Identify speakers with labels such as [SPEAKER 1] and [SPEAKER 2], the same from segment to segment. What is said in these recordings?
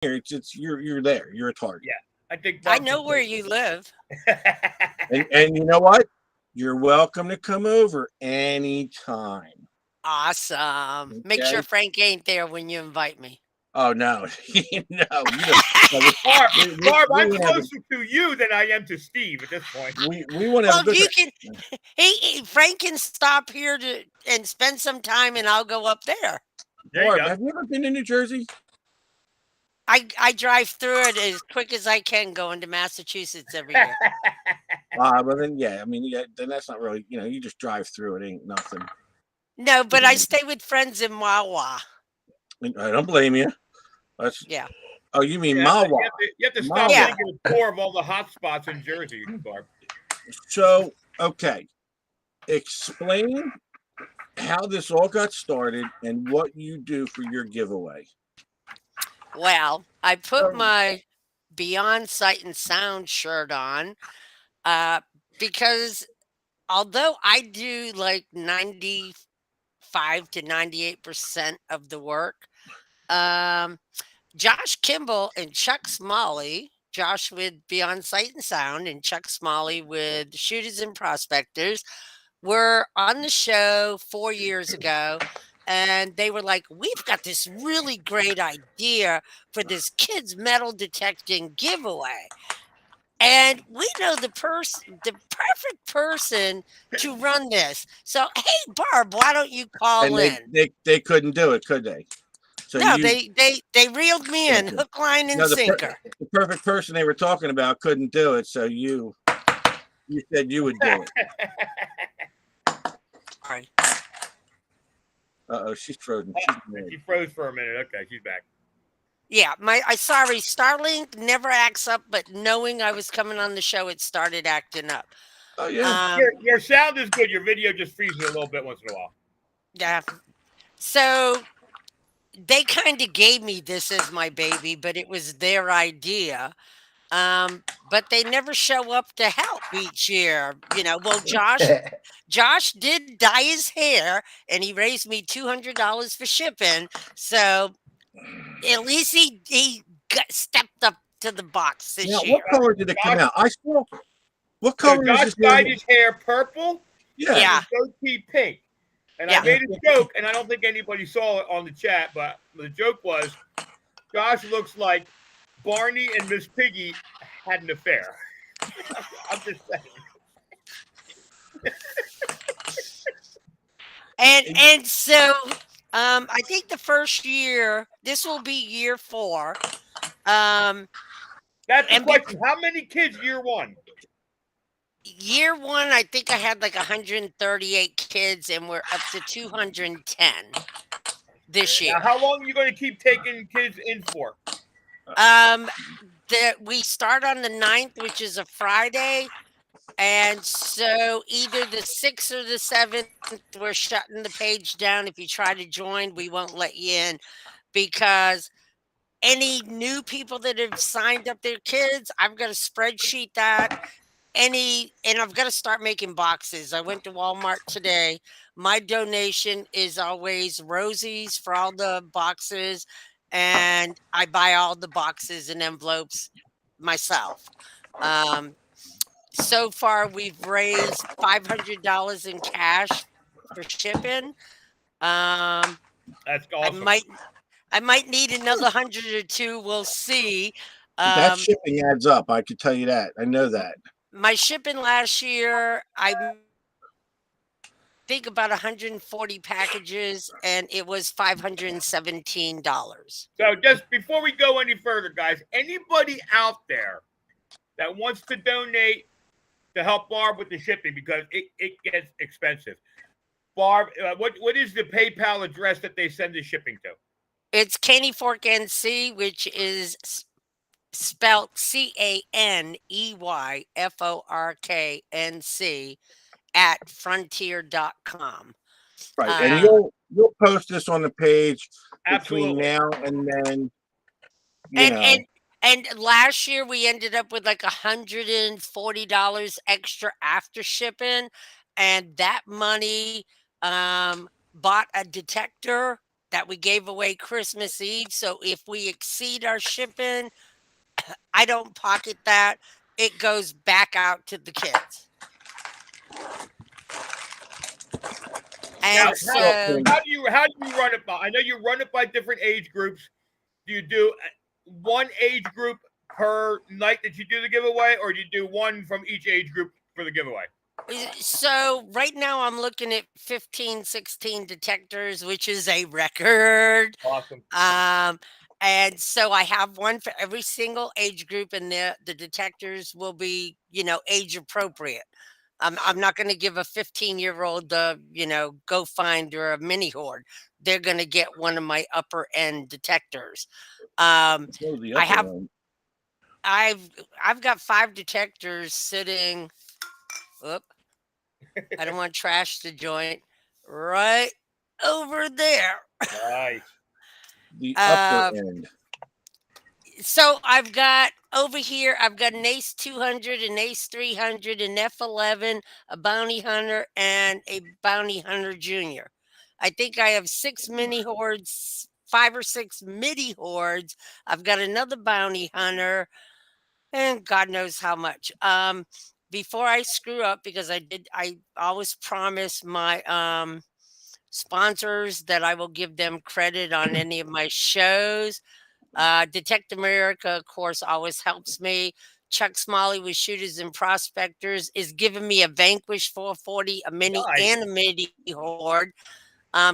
[SPEAKER 1] here. It's you're there. You're a target.
[SPEAKER 2] Yeah, I think
[SPEAKER 3] I
[SPEAKER 2] Bob
[SPEAKER 3] know
[SPEAKER 2] should
[SPEAKER 3] where
[SPEAKER 2] take
[SPEAKER 3] you live.
[SPEAKER 1] And you know what? You're welcome to come over anytime.
[SPEAKER 3] Awesome. Make sure
[SPEAKER 1] Okay.
[SPEAKER 3] Frank ain't there when you invite me.
[SPEAKER 1] Oh no, no, you don't. No,
[SPEAKER 2] Barb,
[SPEAKER 1] we
[SPEAKER 2] I'm
[SPEAKER 1] want to have
[SPEAKER 2] closer to you than I am to Steve at this point.
[SPEAKER 1] we want to have a
[SPEAKER 3] Well,
[SPEAKER 1] good
[SPEAKER 3] you
[SPEAKER 1] time.
[SPEAKER 3] can. Frank can stop here to and spend some time, and I'll go up there.
[SPEAKER 2] There you
[SPEAKER 1] Barb,
[SPEAKER 2] go.
[SPEAKER 1] have you ever been to New Jersey?
[SPEAKER 3] I drive through it as quick as I can going to Massachusetts every year.
[SPEAKER 1] Well then, yeah. I mean, yeah. Then that's not really. You just drive through it. Ain't nothing.
[SPEAKER 3] No, but I stay with friends in Wawa.
[SPEAKER 1] I don't blame you. That's.
[SPEAKER 3] Yeah.
[SPEAKER 1] Oh, you mean
[SPEAKER 2] Yeah,
[SPEAKER 1] Mawa?
[SPEAKER 2] you have to stop
[SPEAKER 1] Mawa.
[SPEAKER 3] Yeah.
[SPEAKER 2] making a tour of all the hot spots in Jersey, Barb.
[SPEAKER 1] So, okay, explain how this all got started and what you do for your giveaway.
[SPEAKER 3] Well, I put my Beyond Sight and Sound shirt on uh, because although I do like 95 to 98% of the work, um, Josh Kimball and Chuck Smalley, Josh with Beyond Sight and Sound, and Chuck Smalley with Shooters and Prospectors, were on the show 4 years ago. And they were like, we've got this really great idea for this kids metal detecting giveaway. And we know the perfect person to run this. So, hey, Barb, why don't you call
[SPEAKER 1] And
[SPEAKER 3] in?
[SPEAKER 1] they couldn't do it, could they? So
[SPEAKER 3] No,
[SPEAKER 1] you
[SPEAKER 3] they reeled me in,
[SPEAKER 1] okay.
[SPEAKER 3] hook, line, and
[SPEAKER 1] No,
[SPEAKER 3] sinker.
[SPEAKER 1] the perfect person they were talking about couldn't do it. So you said you would do it.
[SPEAKER 3] All right.
[SPEAKER 1] She's frozen.
[SPEAKER 2] She froze for a minute. Okay, she's back.
[SPEAKER 3] Yeah, sorry, Starlink never acts up, but knowing I was coming on the show, it started acting up.
[SPEAKER 1] Oh yeah.
[SPEAKER 2] Your sound is good. Your video just freezes a little bit once in a while.
[SPEAKER 3] Yeah. So they kind of gave me this as my baby, but it was their idea. But they never show up to help each year. Well, Josh did dye his hair and he raised me $200 for shipping. So at least he stepped up to the box
[SPEAKER 1] Now,
[SPEAKER 3] this
[SPEAKER 1] what
[SPEAKER 3] year.
[SPEAKER 1] color did it come out? I saw. What
[SPEAKER 2] So
[SPEAKER 1] color is
[SPEAKER 2] Josh
[SPEAKER 1] this?
[SPEAKER 2] dyed his hair purple
[SPEAKER 1] Yeah.
[SPEAKER 2] and
[SPEAKER 3] Yeah.
[SPEAKER 2] his goatee pink. And
[SPEAKER 3] Yeah.
[SPEAKER 2] I made a joke, and I don't think anybody saw it on the chat, but the joke was Josh looks like Barney and Miss Piggy had an affair. I'm just saying.
[SPEAKER 3] And so I think the first year, this will be year 4.
[SPEAKER 2] That's the
[SPEAKER 3] And
[SPEAKER 2] question. How many kids year one?
[SPEAKER 3] Year 1, I think I had like 138 kids, and we're up to 210 this year.
[SPEAKER 2] Now, how long are you going to keep taking kids in for?
[SPEAKER 3] We start on the 9th, which is a Friday. And so either the 6th or the 7th, we're shutting the page down. If you try to join, we won't let you in because any new people that have signed up their kids, I've got to spreadsheet that. And I've got to start making boxes. I went to Walmart today. My donation is always Rosie's for all the boxes, and I buy all the boxes and envelopes myself. So far, we've raised $500 in cash for shipping.
[SPEAKER 2] That's awesome.
[SPEAKER 3] I might need another 100 or two. We'll see.
[SPEAKER 1] That shipping adds up. I could tell you that. I know that.
[SPEAKER 3] My shipping last year, I think about 140 packages, and it was $517.
[SPEAKER 2] So just before we go any further, guys, anybody out there that wants to donate to help Barb with the shipping, because it gets expensive. Barb, what is the PayPal address that they send the shipping to?
[SPEAKER 3] It's Caney Fork NC, which is spelled CANEYFORKNC at frontier.com.
[SPEAKER 1] Right. And you'll post this on the page between
[SPEAKER 2] Absolutely.
[SPEAKER 1] now and then. You know.
[SPEAKER 3] And last year we ended up with like $140 extra after shipping, and that money bought a detector that we gave away Christmas Eve. So if we exceed our shipping, I don't pocket that. It goes back out to the kids.
[SPEAKER 2] Now,
[SPEAKER 3] And
[SPEAKER 2] how,
[SPEAKER 3] so
[SPEAKER 2] how do you run it by? I know you run it by different age groups. Do you do one age group per night that you do the giveaway, or do you do one from each age group for the giveaway?
[SPEAKER 3] so right now I'm looking at 15, 16 detectors, which is a record.
[SPEAKER 2] Awesome.
[SPEAKER 3] And so I have one for every single age group, and the detectors will be, age appropriate. I'm not going to give a 15-year-old the, go find or a mini horde. They're going to get one of my upper end detectors.
[SPEAKER 1] Go to the
[SPEAKER 3] I
[SPEAKER 1] upper
[SPEAKER 3] have
[SPEAKER 1] end.
[SPEAKER 3] I've got 5 detectors sitting. Oop, I don't want to trash the joint. Right over there.
[SPEAKER 2] Nice.
[SPEAKER 1] The upper
[SPEAKER 3] Uh,
[SPEAKER 1] end.
[SPEAKER 3] so I've got over here, I've got an Ace 200, an Ace 300, an F11, a Bounty Hunter, and a Bounty Hunter Junior. I think I have 6 mini hordes, 5 or 6 midi hordes. I've got another Bounty Hunter, and God knows how much. Before I screw up, because I always promise my sponsors that I will give them credit on any of my shows. Detect America, of course, always helps me. Chuck Smalley with Shooters and Prospectors is giving me a Vanquish 440, a mini
[SPEAKER 2] Nice.
[SPEAKER 3] and a midi horde.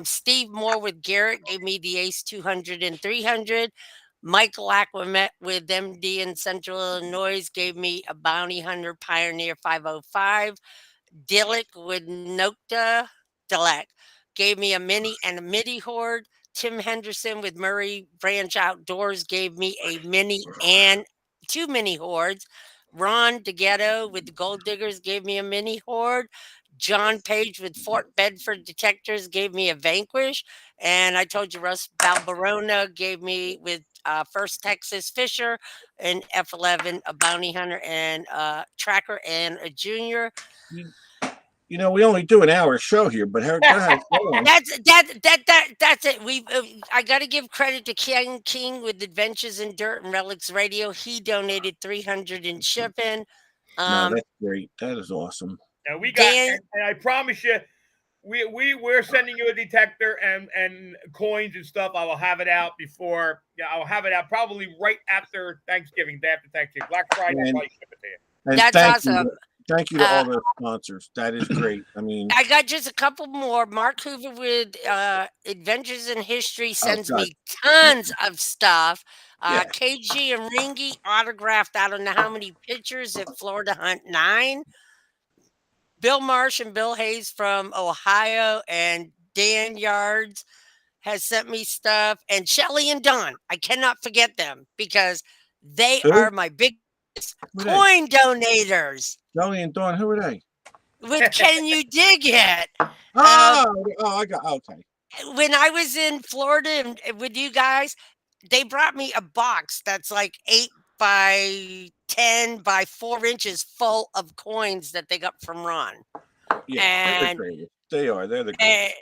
[SPEAKER 3] Steve Moore with Garrett gave me the Ace 200 and 300. Michael Aquamet with MD in Central Illinois gave me a Bounty Hunter Pioneer 505. Dillick with Nokta Dilek gave me a mini and a midi horde. Tim Henderson with Murray Branch Outdoors gave me a mini and 2 mini hordes. Ron DeGhetto with the Gold Diggers gave me a mini horde. John Page with Fort Bedford Detectors gave me a Vanquish. And I told you Russ Balbarona gave me with First Texas Fisher, an F11, a Bounty Hunter, and Tracker, and a Junior.
[SPEAKER 1] We only do an hour show here, but go ahead. Go on.
[SPEAKER 3] That's it. I got to give credit to King with Adventures in Dirt and Relics Radio. He donated 300 in shipping.
[SPEAKER 1] No, that's great. That is awesome.
[SPEAKER 2] Now we got,
[SPEAKER 3] Dan,
[SPEAKER 2] and I promise you, we're sending you a detector and coins and stuff. I will have it out before. Yeah, I'll have it out probably right after Thanksgiving, day after Thanksgiving, Black Friday. I'll probably ship it to you.
[SPEAKER 1] And
[SPEAKER 3] that's awesome.
[SPEAKER 1] Thank you to all the sponsors. That is great. I mean,
[SPEAKER 3] I got just a couple more. Mark Hoover with Adventures in History sends me tons of stuff.
[SPEAKER 1] Yeah.
[SPEAKER 3] KG and Ringy autographed, I don't know how many pictures at Florida Hunt 9. Bill Marsh and Bill Hayes from Ohio, and Dan Yards has sent me stuff. And Shelly and Don, I cannot forget them because they
[SPEAKER 1] Who?
[SPEAKER 3] are my biggest coin donators.
[SPEAKER 1] Shelly and Dawn, who are they?
[SPEAKER 3] With Can You Dig It?
[SPEAKER 1] I got okay.
[SPEAKER 3] When I was in Florida and with you guys, they brought me a box that's like 8 by 10 by 4 inches full of coins that they got from Ron.
[SPEAKER 1] Yeah,
[SPEAKER 3] and
[SPEAKER 1] they are. They're the greatest.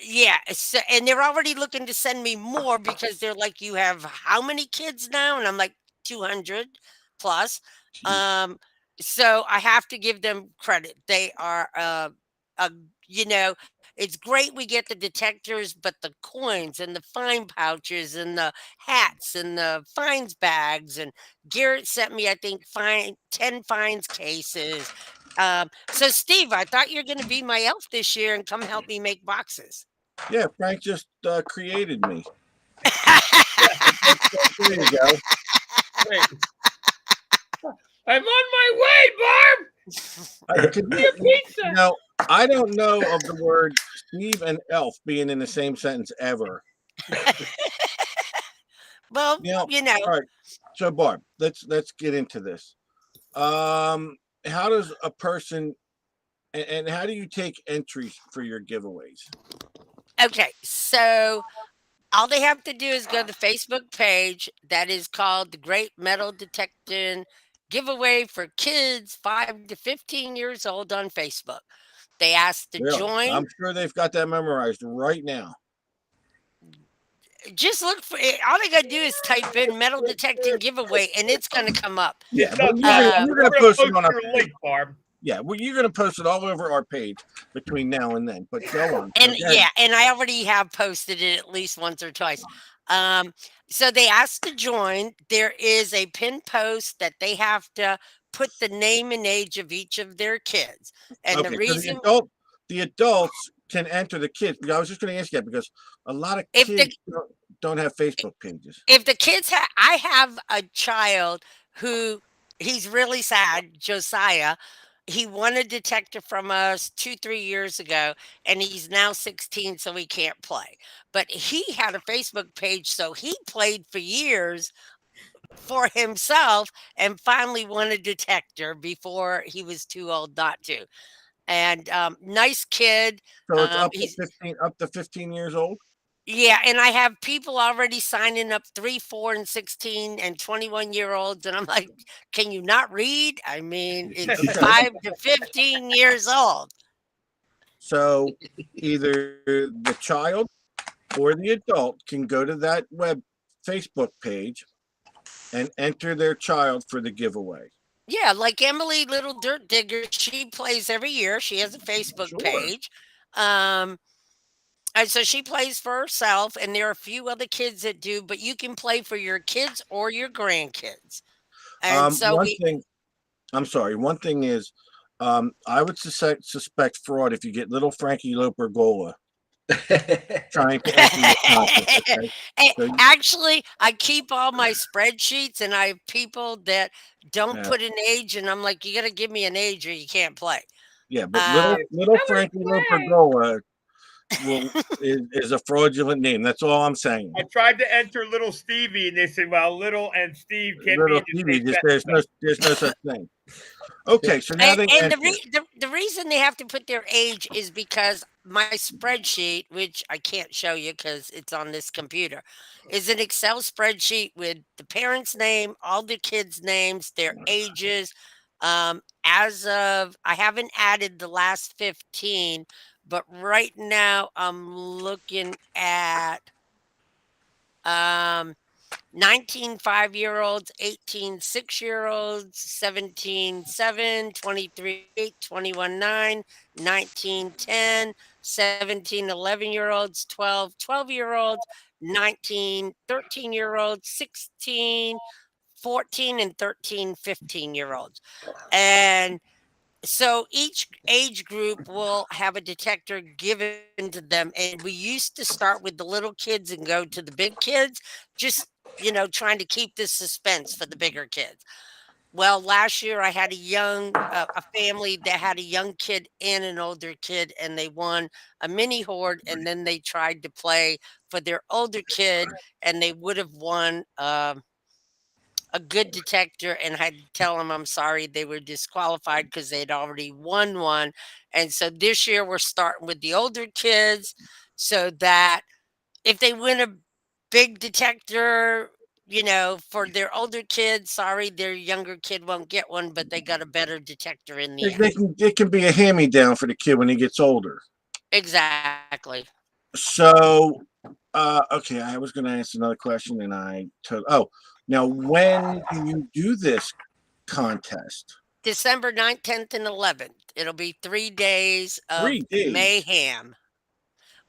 [SPEAKER 3] Yeah, so, and they're already looking to send me more because they're like, you have how many kids now? And I'm like 200 plus. So I have to give them credit. They are, it's great we get the detectors, but the coins and the fine pouches and the hats and the fines bags. And Garrett sent me, I think, 10 fines cases. So Steve, I thought you were going to be my elf this year and come help me make boxes.
[SPEAKER 1] Yeah, Frank just created me. There you go.
[SPEAKER 2] Great. I'm on my way, Barb. Pizza.
[SPEAKER 1] Now, I don't know of the word Steve and elf being in the same sentence ever.
[SPEAKER 3] Well,
[SPEAKER 1] All right. So, Barb, let's get into this. How does a person and how do you take entries for your giveaways?
[SPEAKER 3] Okay, so all they have to do is go to the Facebook page that is called the Great Metal Detecting Giveaway for Kids 5 to 15 years old on Facebook. They ask to join.
[SPEAKER 1] I'm sure they've got that memorized right now.
[SPEAKER 3] just look for it. All they gotta do is type in metal detecting giveaway, and it's gonna come up.
[SPEAKER 1] Yeah,
[SPEAKER 2] It
[SPEAKER 1] but
[SPEAKER 2] does,
[SPEAKER 1] you're gonna,
[SPEAKER 3] Uh,
[SPEAKER 1] you're
[SPEAKER 2] we're
[SPEAKER 1] gonna
[SPEAKER 2] gonna
[SPEAKER 1] post it on our
[SPEAKER 2] your
[SPEAKER 1] page.
[SPEAKER 2] link, Barb.
[SPEAKER 1] Yeah, well, you're gonna post it all over our page between now and then. But go on.
[SPEAKER 3] And
[SPEAKER 1] Okay.
[SPEAKER 3] yeah, and I already have posted it at least once or twice. So they asked to join. There is a pinned post that they have to put the name and age of each of their kids. And the
[SPEAKER 1] Okay. So
[SPEAKER 3] reason,
[SPEAKER 1] the adults can enter the kids. I was just gonna ask you that because a lot of
[SPEAKER 3] if the
[SPEAKER 1] kids don't have Facebook pages.
[SPEAKER 3] if the kids I have a child who he's really sad, Josiah. He won a detector from us 2, 3 years ago, and he's now 16, so he can't play. But he had a Facebook page, so he played for years for himself and finally won a detector before he was too old not to. And nice kid.
[SPEAKER 1] So it's up to
[SPEAKER 3] He's
[SPEAKER 1] 15 years old.
[SPEAKER 3] Yeah, and I have people already signing up 3, 4, and 16 and 21-year olds. And I'm like, can you not read? I mean, it's 5 to 15 years old.
[SPEAKER 1] So either the child or the adult can go to that Facebook page and enter their child for the giveaway.
[SPEAKER 3] Yeah, like Emily Little Dirt Digger, she plays every year. She has a Facebook
[SPEAKER 1] Sure.
[SPEAKER 3] page. Um, and so she plays for herself, and there are a few other kids that do, but you can play for your kids or your grandkids. And so
[SPEAKER 1] One thing, I'm sorry. One thing is, I would suspect fraud if you get little Frankie Lopergola trying to enter your contest. Okay? So,
[SPEAKER 3] Actually, I keep all my spreadsheets, and I have people that don't
[SPEAKER 1] yeah,
[SPEAKER 3] put an age, and I'm like, you got to give me an age or you can't play.
[SPEAKER 1] yeah, but
[SPEAKER 3] Um,
[SPEAKER 1] little Frankie Lopergola is a fraudulent name. That's all I'm saying.
[SPEAKER 2] I tried to enter little Stevie, and they said, "Well, little and Steve can't be
[SPEAKER 1] Little
[SPEAKER 2] in the
[SPEAKER 1] Stevie,
[SPEAKER 2] same
[SPEAKER 1] just
[SPEAKER 2] sentence."
[SPEAKER 1] there's no such thing. Okay, so now they
[SPEAKER 3] and
[SPEAKER 1] enter.
[SPEAKER 3] the reason they have to put their age is because my spreadsheet, which I can't show you because it's on this computer, is an Excel spreadsheet with the parents' name, all the kids' names, their ages. As of, I haven't added the last 15, but right now I'm looking at um 19 5-year-olds, 18 6-year-olds, 17 7, 23 8, 21 9, 19 10, 17 11-year-olds, 12 12-year-olds, 19 13-year-olds, 16 14, and 13 15-year-olds. And so each age group will have a detector given to them. And we used to start with the little kids and go to the big kids, just, trying to keep the suspense for the bigger kids. Well, last year I had a family that had a young kid and an older kid, and they won a mini horde. And then they tried to play for their older kid, and they would have won a good detector, and had to tell them I'm sorry they were disqualified because they'd already won one. And so this year we're starting with the older kids so that if they win a big detector, for their older kids, sorry, their younger kid won't get one, but they got a better detector in the end.
[SPEAKER 1] It can be a hand me down for the kid when he gets older.
[SPEAKER 3] Exactly.
[SPEAKER 1] So, okay, I was going to ask another question, and I told. Oh, now when do you do this contest?
[SPEAKER 3] December 9th, 10th, and 11th. It'll be 3 days of
[SPEAKER 1] 3 days.
[SPEAKER 3] mayhem.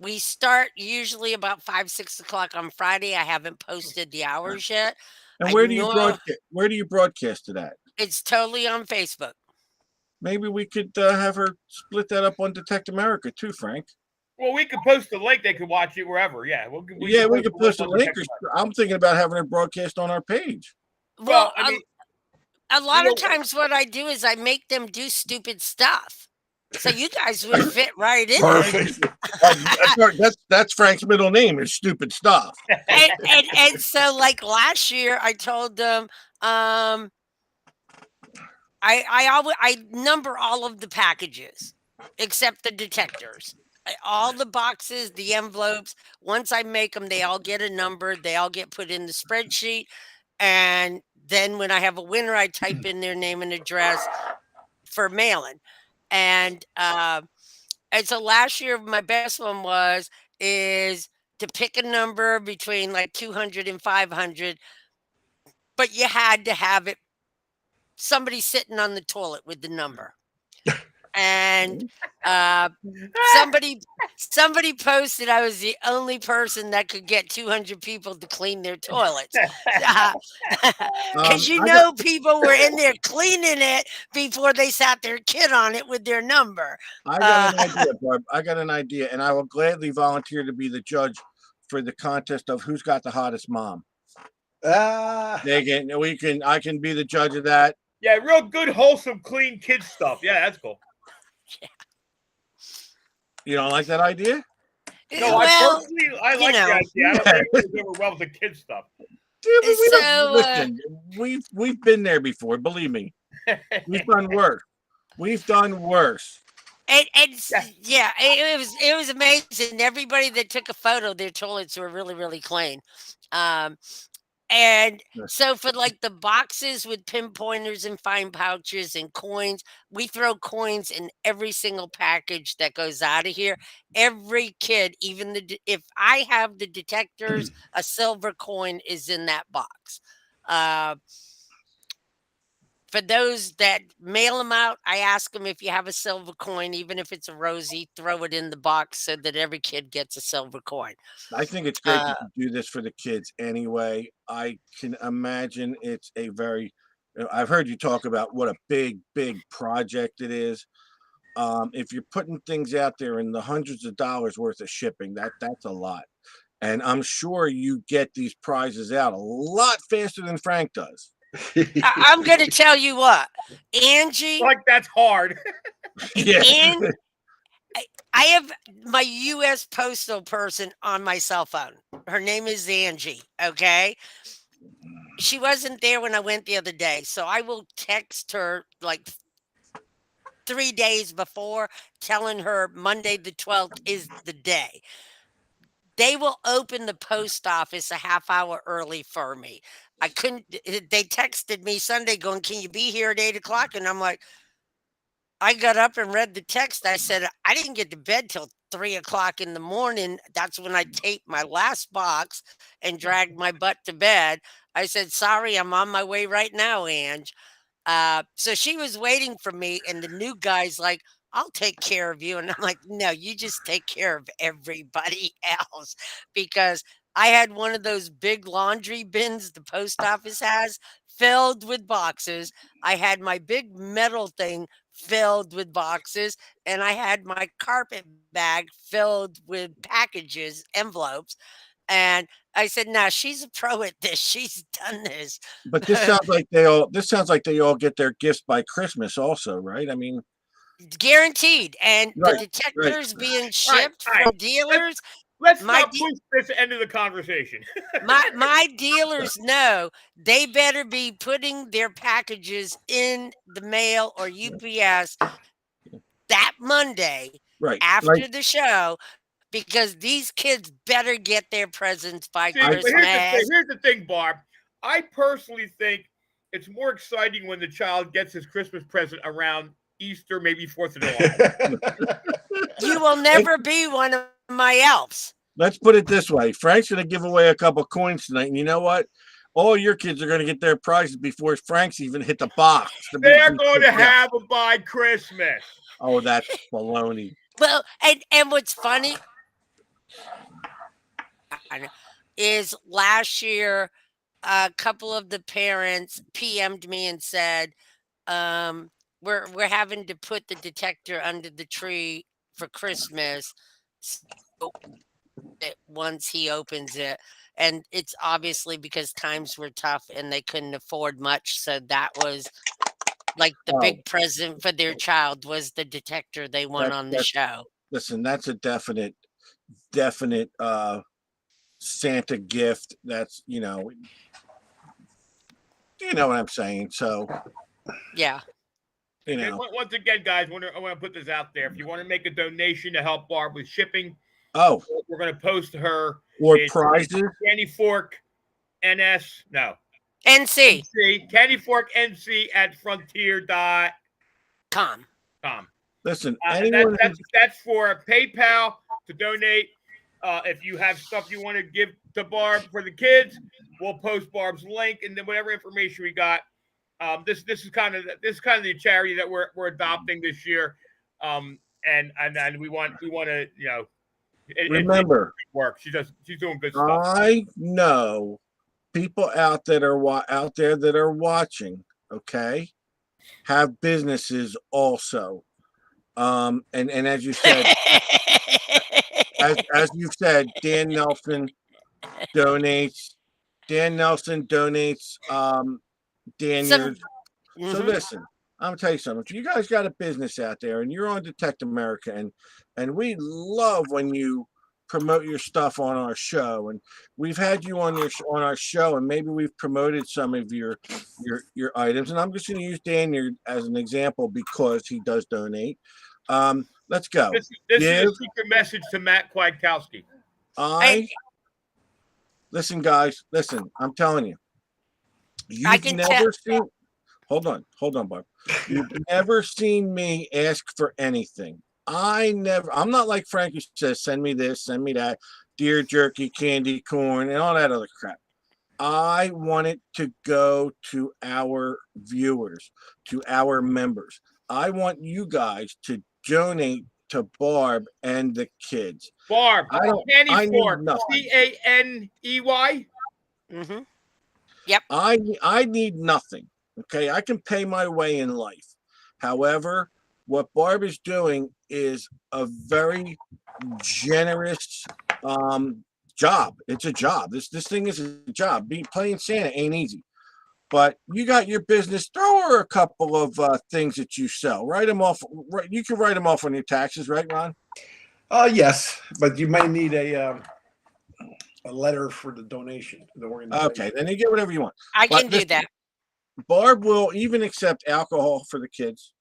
[SPEAKER 3] We start usually about 5, 6 o'clock on Friday. I haven't posted the hours yet.
[SPEAKER 1] And
[SPEAKER 3] I
[SPEAKER 1] where do you
[SPEAKER 3] know
[SPEAKER 1] broadcast? Where do you broadcast it at?
[SPEAKER 3] it's totally on Facebook.
[SPEAKER 1] Maybe we could have her split that up on Detect America too, Frank.
[SPEAKER 2] Well, we could post the link. They could watch it wherever. Yeah,
[SPEAKER 1] We could post a
[SPEAKER 2] on
[SPEAKER 1] link.
[SPEAKER 2] Detect
[SPEAKER 1] I'm thinking about having it broadcast on our page.
[SPEAKER 3] Well,
[SPEAKER 2] I mean,
[SPEAKER 3] a lot of
[SPEAKER 2] know-
[SPEAKER 3] times what I do is I make them do stupid stuff. So you guys would fit right in.
[SPEAKER 1] Perfect. That's Frank's middle name is stupid stuff.
[SPEAKER 3] And so like last year I told them I number all of the packages except the detectors. All the boxes, the envelopes, once I make them, they all get a number, they all get put in the spreadsheet. And then when I have a winner, I type in their name and address for mailing. And so last year, my best one is to pick a number between like 200 and 500, but you had to have it somebody sitting on the toilet with the number. And somebody posted I was the only person that could get 200 people to clean their toilets. Because people were in there cleaning it before they sat their kid on it with their number.
[SPEAKER 1] I got an idea, Barb. I got an idea, and I will gladly volunteer to be the judge for the contest of who's got the hottest mom. I can be the judge of that.
[SPEAKER 2] Yeah, real good, wholesome, clean kid stuff. Yeah, that's cool.
[SPEAKER 3] Yeah.
[SPEAKER 1] You don't like that idea?
[SPEAKER 2] No,
[SPEAKER 3] well,
[SPEAKER 2] I like the idea. I don't think it goes over well with the kid stuff.
[SPEAKER 1] Yeah, listen, we've been there before. Believe me, we've done worse. We've done worse.
[SPEAKER 3] It was amazing. Everybody that took a photo, their toilets were really, really clean. And so for like the boxes with pinpointers and fine pouches and coins, we throw coins in every single package that goes out of here. Every kid, even if I have the detectors, a silver coin is in that box. For those that mail them out, I ask them if you have a silver coin, even if it's a Rosie, throw it in the box so that every kid gets a silver coin.
[SPEAKER 1] I think it's great to do this for the kids anyway. I can imagine it's a very, I've heard you talk about what a big, big project it is. If you're putting things out there in the hundreds of dollars worth of shipping, that's a lot. And I'm sure you get these prizes out a lot faster than Frank does.
[SPEAKER 3] I'm going to tell you what, Angie.
[SPEAKER 2] Like that's hard.
[SPEAKER 1] Yeah.
[SPEAKER 3] And I have my U.S. postal person on my cell phone. Her name is Angie. Okay. She wasn't there when I went the other day. So I will text her like 3 days before telling her Monday the 12th is the day. They will open the post office a half hour early for me. They texted me Sunday going, can you be here at 8 o'clock? And I'm like, I got up and read the text. I said, I didn't get to bed till 3 o'clock in the morning. That's when I taped my last box and dragged my butt to bed. I said, sorry, I'm on my way right now, Ange. So she was waiting for me, and the new guy's like, I'll take care of you. And I'm like, no, you just take care of everybody else, because I had one of those big laundry bins the post office has filled with boxes. I had my big metal thing filled with boxes, and I had my carpet bag filled with packages, envelopes. And I said, "Nah, she's a pro at this. She's done this."
[SPEAKER 1] But this sounds like they all get their gifts by Christmas also, right? I mean,
[SPEAKER 3] Guaranteed. And
[SPEAKER 1] Right,
[SPEAKER 3] the detectors being
[SPEAKER 2] Right,
[SPEAKER 3] shipped
[SPEAKER 2] right.
[SPEAKER 3] from dealers.
[SPEAKER 2] Let's
[SPEAKER 3] My
[SPEAKER 2] not push this end of the conversation.
[SPEAKER 3] My dealers know they better be putting their packages in the mail or UPS that Monday
[SPEAKER 1] right.
[SPEAKER 3] after
[SPEAKER 1] Like,
[SPEAKER 3] the show, because these kids better get their presents by
[SPEAKER 2] See, but
[SPEAKER 3] Christmas.
[SPEAKER 2] here's the thing, Barb. I personally think it's more exciting when the child gets his Christmas present around Easter, maybe 4th of July.
[SPEAKER 3] You will never be one of my elves.
[SPEAKER 1] let's put it this way. Frank's going to give away a couple coins tonight. And you know what? All your kids are going to get their prizes before Frank's even hit the box.
[SPEAKER 2] They're going to have them by Christmas.
[SPEAKER 1] Oh, that's baloney.
[SPEAKER 3] Well, and what's funny is last year, a couple of the parents PM'd me and said, we're having to put the detector under the tree for Christmas, so once he opens it. And it's obviously because times were tough and they couldn't afford much. So that was like the big present for their child, was the detector they won on the show.
[SPEAKER 1] Listen, that's a definite Santa gift. That's, you know what I'm saying. So,
[SPEAKER 3] Yeah.
[SPEAKER 2] And once again, guys, I want to put this out there. If you want to make a donation to help Barb with shipping, we're going to post her
[SPEAKER 1] or prizes.
[SPEAKER 2] Candy Fork NS. No.
[SPEAKER 3] NC.
[SPEAKER 2] Candy Fork NC at frontier.com.
[SPEAKER 3] Com.
[SPEAKER 1] Listen,
[SPEAKER 2] that's for PayPal to donate. If you have stuff you want to give to Barb for the kids, we'll post Barb's link and then whatever information we got. This is kind of the charity that we're adopting this year, and we want to
[SPEAKER 1] Remember,
[SPEAKER 2] it work. She's doing good stuff.
[SPEAKER 1] I know people out there that are watching, okay, have businesses also. And as you said, as you said, Dan Nelson donates. Daniels. So listen, I'm gonna tell you something. If you guys got a business out there and you're on Detect America, and we love when you promote your stuff on our show, and we've had you on our show, and maybe we've promoted some of your items, and I'm just going to use Daniel as an example because he does donate. Let's go.
[SPEAKER 2] This is a secret message to Matt Kwiatkowski.
[SPEAKER 1] Listen, guys. Listen, I'm telling you. You've never seen. Hold on, Barb. You've never seen me ask for anything. I'm not like Frank who says, send me this, send me that, deer jerky, candy corn, and all that other crap. I want it to go to our viewers, to our members. I want you guys to donate to Barb and the kids.
[SPEAKER 2] Barb, Candy Fork, CANEY.
[SPEAKER 3] Yep.
[SPEAKER 1] I need nothing. Okay, I can pay my way in life. However, what Barb is doing is a very generous job. It's a job. This thing is a job. Playing Santa ain't easy. But you got your business. Throw her a couple of things that you sell. Write them off. You can write them off on your taxes, right, Ron?
[SPEAKER 4] Yes, but you might need a letter for the donation.
[SPEAKER 1] Okay, then you get whatever you want.
[SPEAKER 3] I can do that.
[SPEAKER 1] Barb will even accept alcohol for the kids.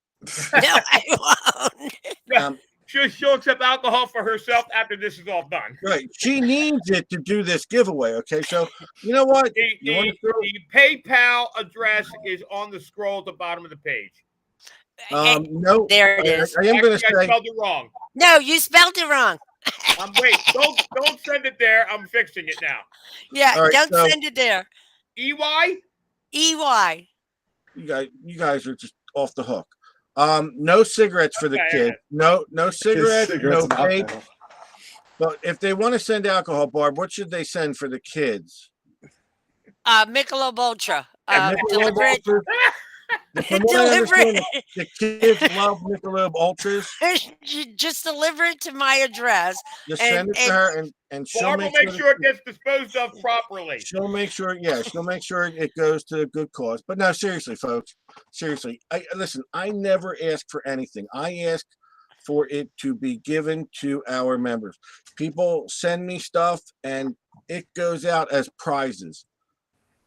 [SPEAKER 3] No, I won't.
[SPEAKER 2] She'll accept alcohol for herself after this is all done.
[SPEAKER 1] Right. She needs it to do this giveaway. Okay. So you know what?
[SPEAKER 2] The PayPal address is on the scroll at the bottom of the page.
[SPEAKER 1] No.
[SPEAKER 3] There it is.
[SPEAKER 1] I am going to say.
[SPEAKER 2] I spelled it wrong.
[SPEAKER 3] No, you spelled it wrong.
[SPEAKER 2] Wait, don't send it there. I'm fixing it now.
[SPEAKER 3] Yeah, right, don't send it there.
[SPEAKER 2] EY?
[SPEAKER 3] EY.
[SPEAKER 1] You guys are just off the hook. No cigarettes for the kids. No cigarettes, no vape. But if they want to send alcohol, Barb, what should they send for the kids?
[SPEAKER 3] Michelob Ultra. Deliver it.
[SPEAKER 1] Deliver it. The kids love Michelob Ultras.
[SPEAKER 3] Just deliver it to my address.
[SPEAKER 1] Just send it to her, and she'll
[SPEAKER 2] Barb will make sure it gets disposed of properly.
[SPEAKER 1] She'll make sure. Yeah, she'll make sure it goes to a good cause. But no, seriously, folks. Seriously, listen. I never ask for anything. I ask for it to be given to our members. People send me stuff, and it goes out as prizes.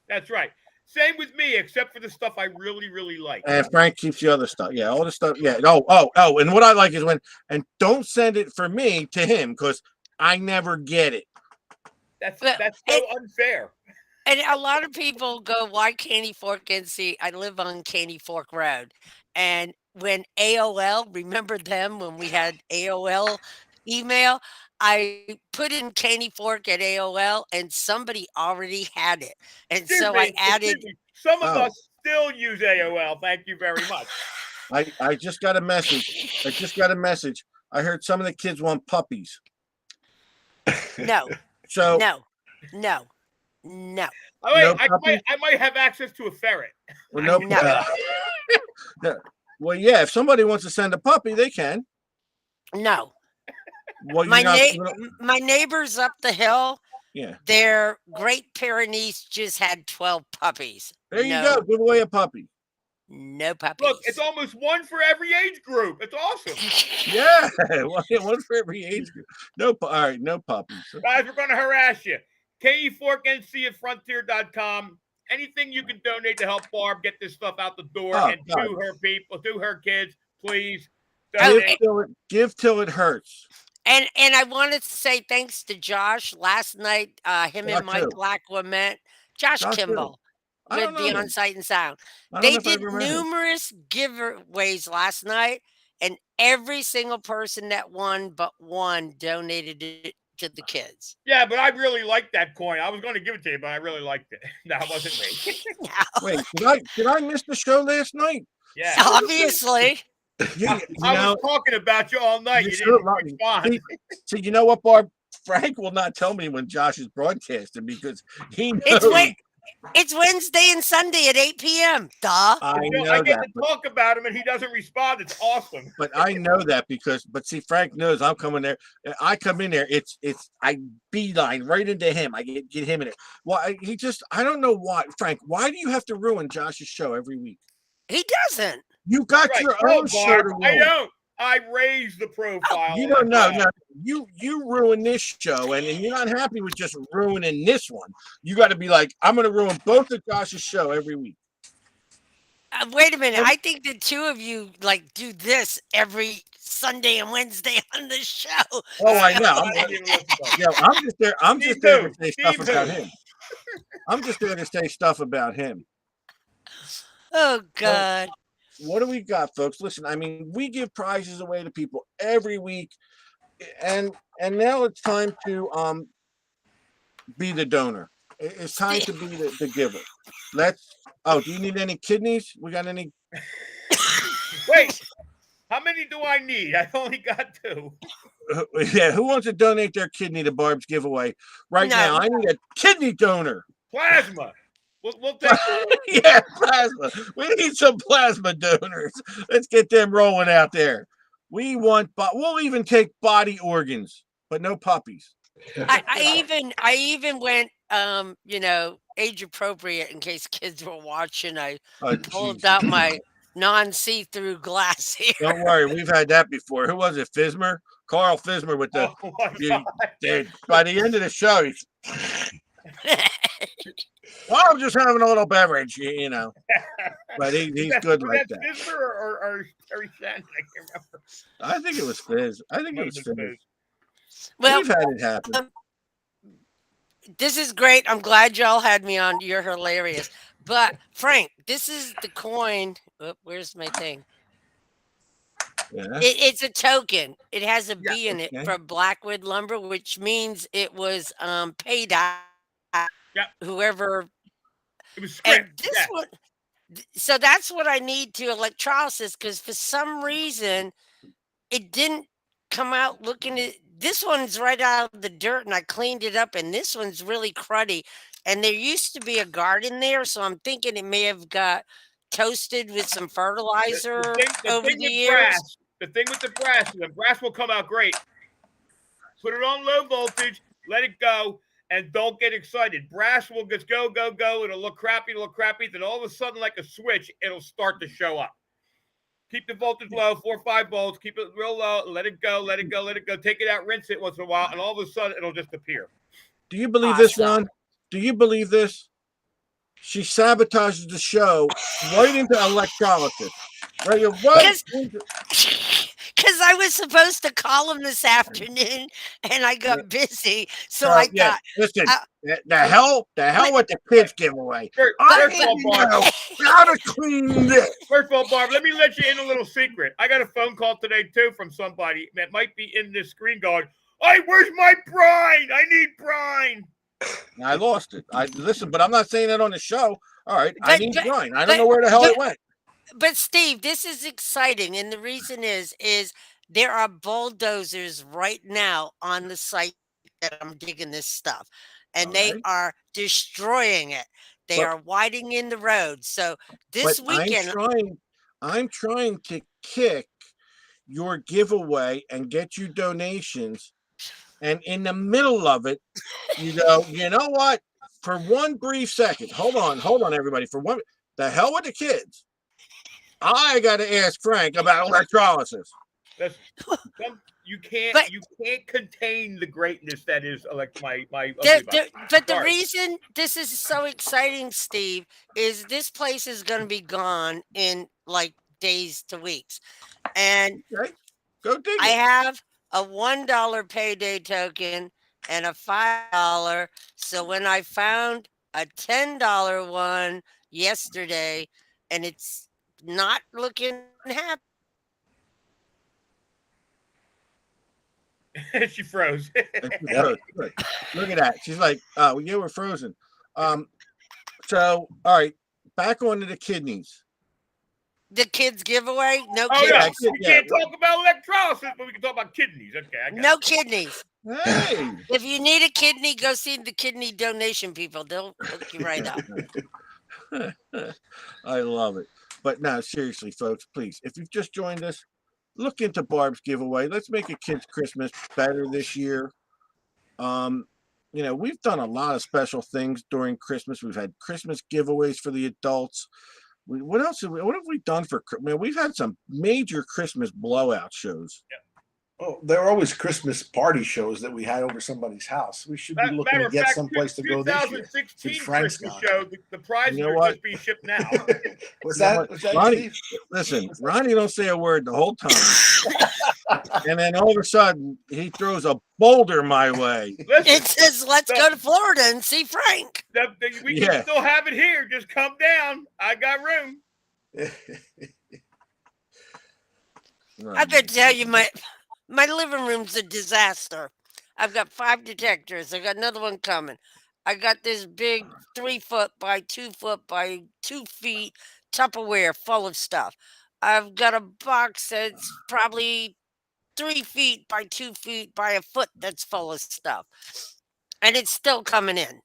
[SPEAKER 2] That's right. Same with me, except for the stuff I really, really like.
[SPEAKER 1] And Frank keeps the other stuff. Yeah, all the stuff. Yeah. Oh. And what I like is and don't send it for me to him because I never get it.
[SPEAKER 2] That's so unfair.
[SPEAKER 3] And a lot of people go, why Candy Fork NC? I live on Candy Fork Road. And when AOL, remember them when we had AOL email? I put in Candy Fork at AOL and somebody already had it. And so I added.
[SPEAKER 2] Some of us still use AOL. Thank you very much.
[SPEAKER 1] I just got a message. I heard some of the kids want puppies.
[SPEAKER 3] No.
[SPEAKER 1] So
[SPEAKER 3] no.
[SPEAKER 2] Oh, wait, I might have access to a ferret.
[SPEAKER 1] Well, no. Well, yeah, if somebody wants to send a puppy, they can.
[SPEAKER 3] No.
[SPEAKER 1] Well,
[SPEAKER 3] my neighbors up the hill,
[SPEAKER 1] yeah,
[SPEAKER 3] their Great Pyrenees just had 12 puppies.
[SPEAKER 1] There you go. Give away a puppy.
[SPEAKER 3] No puppies.
[SPEAKER 2] Look, it's almost one for every age group. It's awesome.
[SPEAKER 1] Yeah, one for every age group. All right, no puppies.
[SPEAKER 2] Guys, we're going to harass you. KE4NC at Frontier.com. Anything you can donate to help Barb get this stuff out the door and to her people, to her kids, please.
[SPEAKER 1] Give till it hurts.
[SPEAKER 3] And I wanted to say thanks to Josh last night. Him and Mike Blackwood met. Josh Kimball with Beyond Sight and Sound. They did numerous giveaways last night, and every single person that won but one donated it to the kids.
[SPEAKER 2] Yeah, but I really liked that coin. I was going to give it to you, but I really liked it. No, it wasn't me.
[SPEAKER 1] Wait, did I miss the show last night?
[SPEAKER 2] Yeah.
[SPEAKER 3] Obviously.
[SPEAKER 1] You
[SPEAKER 2] I
[SPEAKER 1] know,
[SPEAKER 2] was talking about you all night.
[SPEAKER 1] you
[SPEAKER 2] You
[SPEAKER 1] sure
[SPEAKER 2] didn't
[SPEAKER 1] right.
[SPEAKER 2] respond.
[SPEAKER 1] See, you know what, Barb? Frank will not tell me when Josh is broadcasting because he knows.
[SPEAKER 3] It's Wednesday and Sunday at 8 p.m. Duh.
[SPEAKER 1] I
[SPEAKER 2] You know,
[SPEAKER 1] know
[SPEAKER 2] I get
[SPEAKER 1] that,
[SPEAKER 2] to talk about him and he doesn't respond. It's awesome.
[SPEAKER 1] but I know that but see, Frank knows I'm coming there. I come in there. I beeline right into him. I get him in it. Well, I don't know why, Frank. Why do you have to ruin Josh's show every week?
[SPEAKER 3] He doesn't.
[SPEAKER 1] You got
[SPEAKER 2] Right.
[SPEAKER 1] your
[SPEAKER 2] No,
[SPEAKER 1] own show
[SPEAKER 2] Barb,
[SPEAKER 1] to
[SPEAKER 2] I
[SPEAKER 1] ruin.
[SPEAKER 2] don't. I raised the profile.
[SPEAKER 1] You
[SPEAKER 2] of
[SPEAKER 1] don't know.
[SPEAKER 2] that.
[SPEAKER 1] No, you ruin this show, and you're not happy with just ruining this one. You got to be like, I'm going to ruin both of Josh's show every week.
[SPEAKER 3] Wait a minute. I think the two of you like do this every Sunday and Wednesday on the show.
[SPEAKER 1] Oh, I know.
[SPEAKER 2] I didn't even listen to him.
[SPEAKER 1] I'm just there. I'm
[SPEAKER 2] Steve
[SPEAKER 1] just there
[SPEAKER 2] who?
[SPEAKER 1] to say stuff
[SPEAKER 2] Steve
[SPEAKER 1] about
[SPEAKER 2] who?
[SPEAKER 1] him. I'm just there to say stuff about him.
[SPEAKER 3] Oh God.
[SPEAKER 1] What do we got, folks? Listen, I mean, we give prizes away to people every week, and now it's time to be the donor. It's time to be the giver. Oh, do you need any kidneys? We got any?
[SPEAKER 2] Wait, how many do I need? I've only got 2.
[SPEAKER 1] Yeah, who wants to donate their kidney to Barb's giveaway right
[SPEAKER 3] No.
[SPEAKER 1] now? I need a kidney donor.
[SPEAKER 2] Plasma. We'll take
[SPEAKER 1] Yeah, plasma. We need some plasma donors. Let's get them rolling out there. We'll even take body organs, but no puppies.
[SPEAKER 3] I even went age appropriate in case kids were watching. I
[SPEAKER 1] Oh,
[SPEAKER 3] pulled
[SPEAKER 1] geez.
[SPEAKER 3] out my non-see-through glass here.
[SPEAKER 1] Don't worry, we've had that before. Who was it? Fismer? Carl Fismer with the.
[SPEAKER 2] Oh my
[SPEAKER 1] you-
[SPEAKER 2] God.
[SPEAKER 1] by the end of the show, he's. Well, I'm just having a little beverage, you know. But he's good
[SPEAKER 2] Was
[SPEAKER 1] like
[SPEAKER 2] that
[SPEAKER 1] that.
[SPEAKER 2] Fisher or Terry Shannon? I can't remember.
[SPEAKER 1] I think it was Fizz. I think it
[SPEAKER 2] Might
[SPEAKER 1] was
[SPEAKER 2] have
[SPEAKER 1] Fizz.
[SPEAKER 2] been Fizz.
[SPEAKER 3] Well,
[SPEAKER 1] We've had it happen.
[SPEAKER 3] this is great. I'm glad y'all had me on. You're hilarious. But Frank, this is the coin. Oh, where's my thing?
[SPEAKER 1] Yeah.
[SPEAKER 3] It's a token. It has a B in it
[SPEAKER 1] okay.
[SPEAKER 3] for Blackwood Lumber, which means it was paid out.
[SPEAKER 2] Yep.
[SPEAKER 3] Whoever.
[SPEAKER 2] It was
[SPEAKER 3] And
[SPEAKER 2] script.
[SPEAKER 3] this
[SPEAKER 2] Yeah.
[SPEAKER 3] one. So that's what I need to electrolysis because for some reason it didn't come out looking at this one's right out of the dirt and I cleaned it up and this one's really cruddy. And there used to be a garden there, so I'm thinking it may have got toasted with some fertilizer over the years.
[SPEAKER 2] The thing with the brass will come out great. Put it on low voltage, let it go, and don't get excited. Brass will just go. It'll look crappy. Then all of a sudden, like a switch, it'll start to show up. Keep the voltage low, 4 or 5 volts. Keep it real low. Let it go. Take it out, rinse it once in a while, and all of a sudden, it'll just appear.
[SPEAKER 1] Do you believe this, Ron? Do you believe this? She sabotages the show right into electrolysis. Right,
[SPEAKER 3] Because I was supposed to call him this afternoon and I got busy. So I thought,
[SPEAKER 1] listen, the hell with the kids giveaway.
[SPEAKER 2] First
[SPEAKER 1] I
[SPEAKER 2] of all, Barb,
[SPEAKER 1] gotta clean this.
[SPEAKER 2] First of all, Barb, let me let you in a little secret. I got a phone call today, too, from somebody that might be in this screen going, hey, where's my brine? I need brine.
[SPEAKER 1] I lost it. Listen, but I'm not saying that on the show. All right, I need brine. I don't
[SPEAKER 3] but-
[SPEAKER 1] know where the hell it went.
[SPEAKER 3] but Steve, this is exciting. And the reason is there are bulldozers right now on the site that I'm digging this stuff. And they are destroying it. They are widening the road. So this weekend.
[SPEAKER 1] I'm trying to kick your giveaway and get you donations. And in the middle of it, you go, you know what? For one brief second, hold on, everybody. The hell with the kids. I got to ask Frank about electrolysis.
[SPEAKER 2] You can't contain the greatness that is my.
[SPEAKER 3] But the reason this is so exciting, Steve, is this place is going to be gone in like days to weeks, and
[SPEAKER 1] go dig
[SPEAKER 3] I have a $1 payday token and a $5. So when I found a $10 one yesterday, and it's not looking happy.
[SPEAKER 2] She froze.
[SPEAKER 1] And she froze. Look at that. She's like, "Oh, yeah, we're frozen." So all right, back onto the kidneys.
[SPEAKER 3] The kids giveaway? No
[SPEAKER 2] Oh yeah,
[SPEAKER 3] kidneys.
[SPEAKER 2] we can't talk about electrolysis, but we can talk about kidneys. Okay, I got
[SPEAKER 3] No
[SPEAKER 2] it.
[SPEAKER 3] kidneys.
[SPEAKER 1] Hey.
[SPEAKER 3] If you need a kidney, go see the kidney donation people. They'll hook you right up.
[SPEAKER 1] I love it. But no, seriously, folks, please, if you've just joined us, look into Barb's giveaway. Let's make a kid's Christmas better this year. We've done a lot of special things during Christmas. We've had Christmas giveaways for the adults. What else? What have we done for? Man, we've had some major Christmas blowout shows.
[SPEAKER 4] Oh, there are always Christmas party shows that we had over somebody's house. We should be looking
[SPEAKER 2] Matter
[SPEAKER 4] to
[SPEAKER 2] of
[SPEAKER 4] get
[SPEAKER 2] fact,
[SPEAKER 4] someplace to go this year.
[SPEAKER 2] 2016
[SPEAKER 4] Since Frank's
[SPEAKER 2] Christmas
[SPEAKER 4] gone.
[SPEAKER 2] show, the prizes
[SPEAKER 1] You know
[SPEAKER 2] are
[SPEAKER 1] what?
[SPEAKER 2] just being shipped now.
[SPEAKER 4] What's
[SPEAKER 1] You know
[SPEAKER 4] that?
[SPEAKER 1] what?
[SPEAKER 4] What's that,
[SPEAKER 1] Ronnie,
[SPEAKER 4] Steve?
[SPEAKER 1] listen, Ronnie don't say a word the whole time. And then all of a sudden, he throws a boulder my way.
[SPEAKER 2] Listen,
[SPEAKER 3] It says, let's go to Florida and see Frank.
[SPEAKER 2] we
[SPEAKER 1] Yeah.
[SPEAKER 2] can still have it here. Just come down. I got room.
[SPEAKER 3] I could tell you my living room's a disaster. I've got 5 detectors. I got another one coming. I got this big 3 foot by 2 foot by 2 feet Tupperware full of stuff. I've got a box that's probably 3 feet by 2 feet by a foot that's full of stuff. And it's still coming in.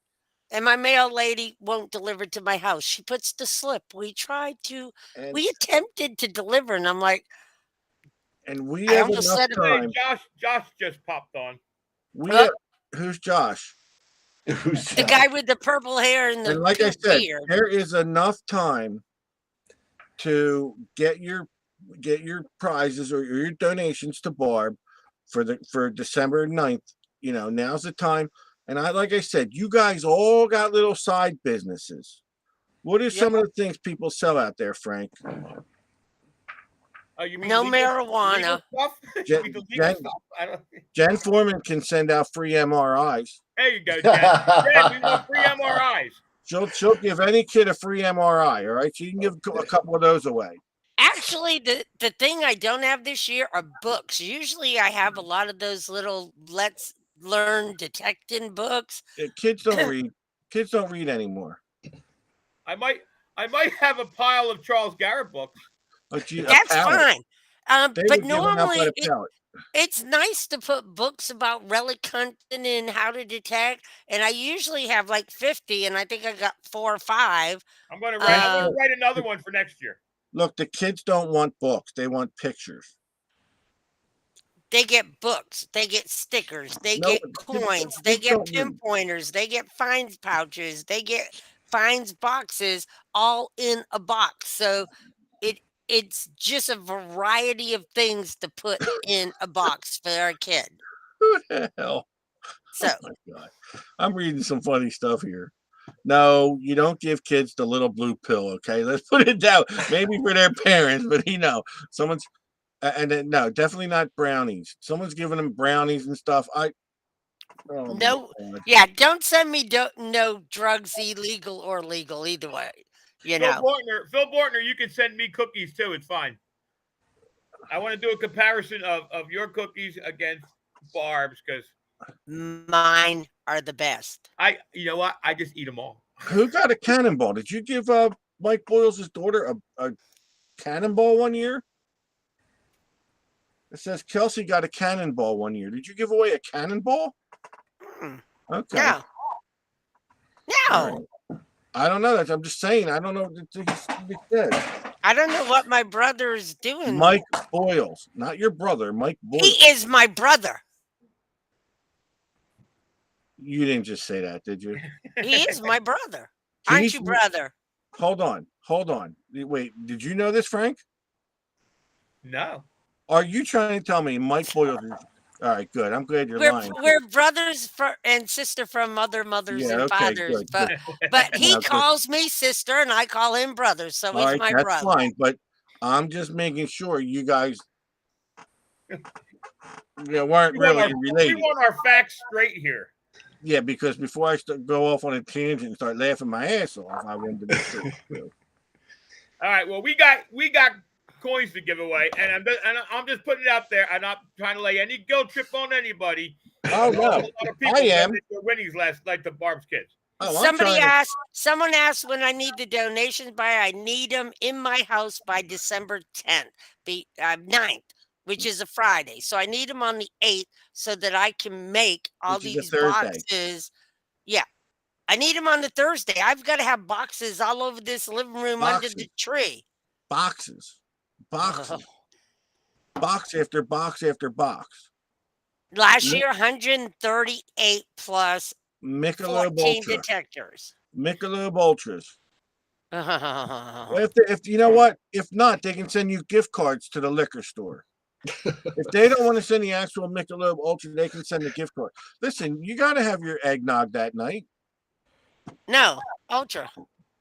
[SPEAKER 3] And my mail lady won't deliver to my house. She puts the slip. We attempted to deliver, and I'm like,
[SPEAKER 1] And we
[SPEAKER 3] I
[SPEAKER 1] have
[SPEAKER 3] almost
[SPEAKER 1] enough
[SPEAKER 3] said it.
[SPEAKER 2] Hey,
[SPEAKER 1] time.
[SPEAKER 2] Josh just popped on.
[SPEAKER 1] Who's Josh?
[SPEAKER 4] Who's
[SPEAKER 3] the guy with the purple hair and the
[SPEAKER 1] And like I
[SPEAKER 3] pink
[SPEAKER 1] said,
[SPEAKER 3] beard.
[SPEAKER 1] there is enough time to get your prizes or your donations to Barb for December 9th. Now's the time. And like I said, you guys all got little side businesses. What are some of the things people sell out there, Frank?
[SPEAKER 2] Oh, you mean
[SPEAKER 3] No
[SPEAKER 2] legal
[SPEAKER 3] marijuana.
[SPEAKER 2] stuff?
[SPEAKER 1] Jen-
[SPEAKER 2] You mean the legal
[SPEAKER 1] Jen-
[SPEAKER 2] stuff? I don't.
[SPEAKER 1] Jen Foreman can send out free MRIs.
[SPEAKER 2] There you go, Jen. Jen, we want free MRIs.
[SPEAKER 1] She'll give any kid a free MRI. All right, she can give a couple of those away.
[SPEAKER 3] Actually, the thing I don't have this year are books. Usually I have a lot of those little let's learn detecting books.
[SPEAKER 1] Kids don't read. Kids don't read anymore.
[SPEAKER 2] I might have a pile of Charles Garrett books.
[SPEAKER 3] That's fine. But normally
[SPEAKER 1] pallet.
[SPEAKER 3] it's nice to put books about relic hunting and how to detect. And I usually have like 50, and I think I got 4 or 5.
[SPEAKER 2] I'm gonna write another one for next year.
[SPEAKER 1] Look, the kids don't want books; they want pictures.
[SPEAKER 3] They get books, they get stickers, they get coins, they get pinpointers, they get fines pouches, they get fines boxes, all in a box. So it's just a variety of things to put in a box for our kid.
[SPEAKER 1] Who the hell?
[SPEAKER 3] So
[SPEAKER 1] Oh my God. I'm reading some funny stuff here. No, you don't give kids the little blue pill, okay? Let's put it down. Maybe for their parents, but someone's and then, no, definitely not brownies. Someone's giving them brownies and stuff.
[SPEAKER 3] no, yeah, don't send me no drugs, illegal or legal, either way.
[SPEAKER 2] Phil Bortner, you can send me cookies too. It's fine. I want to do a comparison of your cookies against Barb's because
[SPEAKER 3] mine are the best.
[SPEAKER 2] You know what? I just eat them all.
[SPEAKER 1] Who got a cannonball? Did you give Mike Boyles' daughter a cannonball one year? It says Kelsey got a cannonball one year. Did you give away a cannonball? Okay.
[SPEAKER 3] No.
[SPEAKER 1] Right. I don't know. I'm just saying. I don't know what it said.
[SPEAKER 3] I don't know what my brother is doing.
[SPEAKER 1] Mike Boyles, not your brother. Mike Boyles.
[SPEAKER 3] He is my brother.
[SPEAKER 1] You didn't just say that, did you?
[SPEAKER 3] He is my brother. Aren't you, brother?
[SPEAKER 1] Hold on. Wait, did you know this, Frank?
[SPEAKER 2] No.
[SPEAKER 3] Oh,
[SPEAKER 1] Are you trying to tell me Mike Boyles is... All right, good. I'm glad you're lying.
[SPEAKER 3] We're brothers and sister from mothers and fathers.
[SPEAKER 1] Good.
[SPEAKER 3] But he calls me sister and I call him brother. So he's my brother.
[SPEAKER 1] That's fine, but I'm just making sure you guys weren't really related.
[SPEAKER 2] We want our facts straight here.
[SPEAKER 1] Yeah, because before I go off on a tangent and start laughing my ass off, I wanted to be sure.
[SPEAKER 2] All right. Well, we got coins to give away, and I'm just putting it out there. I'm not trying to lay any guilt trip on anybody.
[SPEAKER 1] Oh
[SPEAKER 2] A lot
[SPEAKER 1] no,
[SPEAKER 2] of people
[SPEAKER 1] I am.
[SPEAKER 2] donated their winnings last night to Barb's kids.
[SPEAKER 1] Oh, I'm trying to-
[SPEAKER 3] Someone asked when I need the donations by. I need them in my house by December 10th, 9th, which is a Friday. So I need them on the 8th so that I can make all
[SPEAKER 1] Which is a
[SPEAKER 3] these
[SPEAKER 1] Thursday.
[SPEAKER 3] boxes. Yeah. I need them on the Thursday. I've got to have boxes all over this living room under the
[SPEAKER 1] Boxes.
[SPEAKER 3] tree.
[SPEAKER 1] boxes, box after box after box.
[SPEAKER 3] Last
[SPEAKER 1] Yep.
[SPEAKER 3] year, 138 plus
[SPEAKER 1] Michelob
[SPEAKER 3] 14
[SPEAKER 1] Ultra,
[SPEAKER 3] detectors.
[SPEAKER 1] Michelob Ultras.
[SPEAKER 3] Oh,
[SPEAKER 1] If you know what, if not, they can send you gift cards to the liquor store. If they don't want to send the actual Michelob Ultra, they can send a gift card. Listen, you got to have your eggnog that night.
[SPEAKER 3] no, Ultra.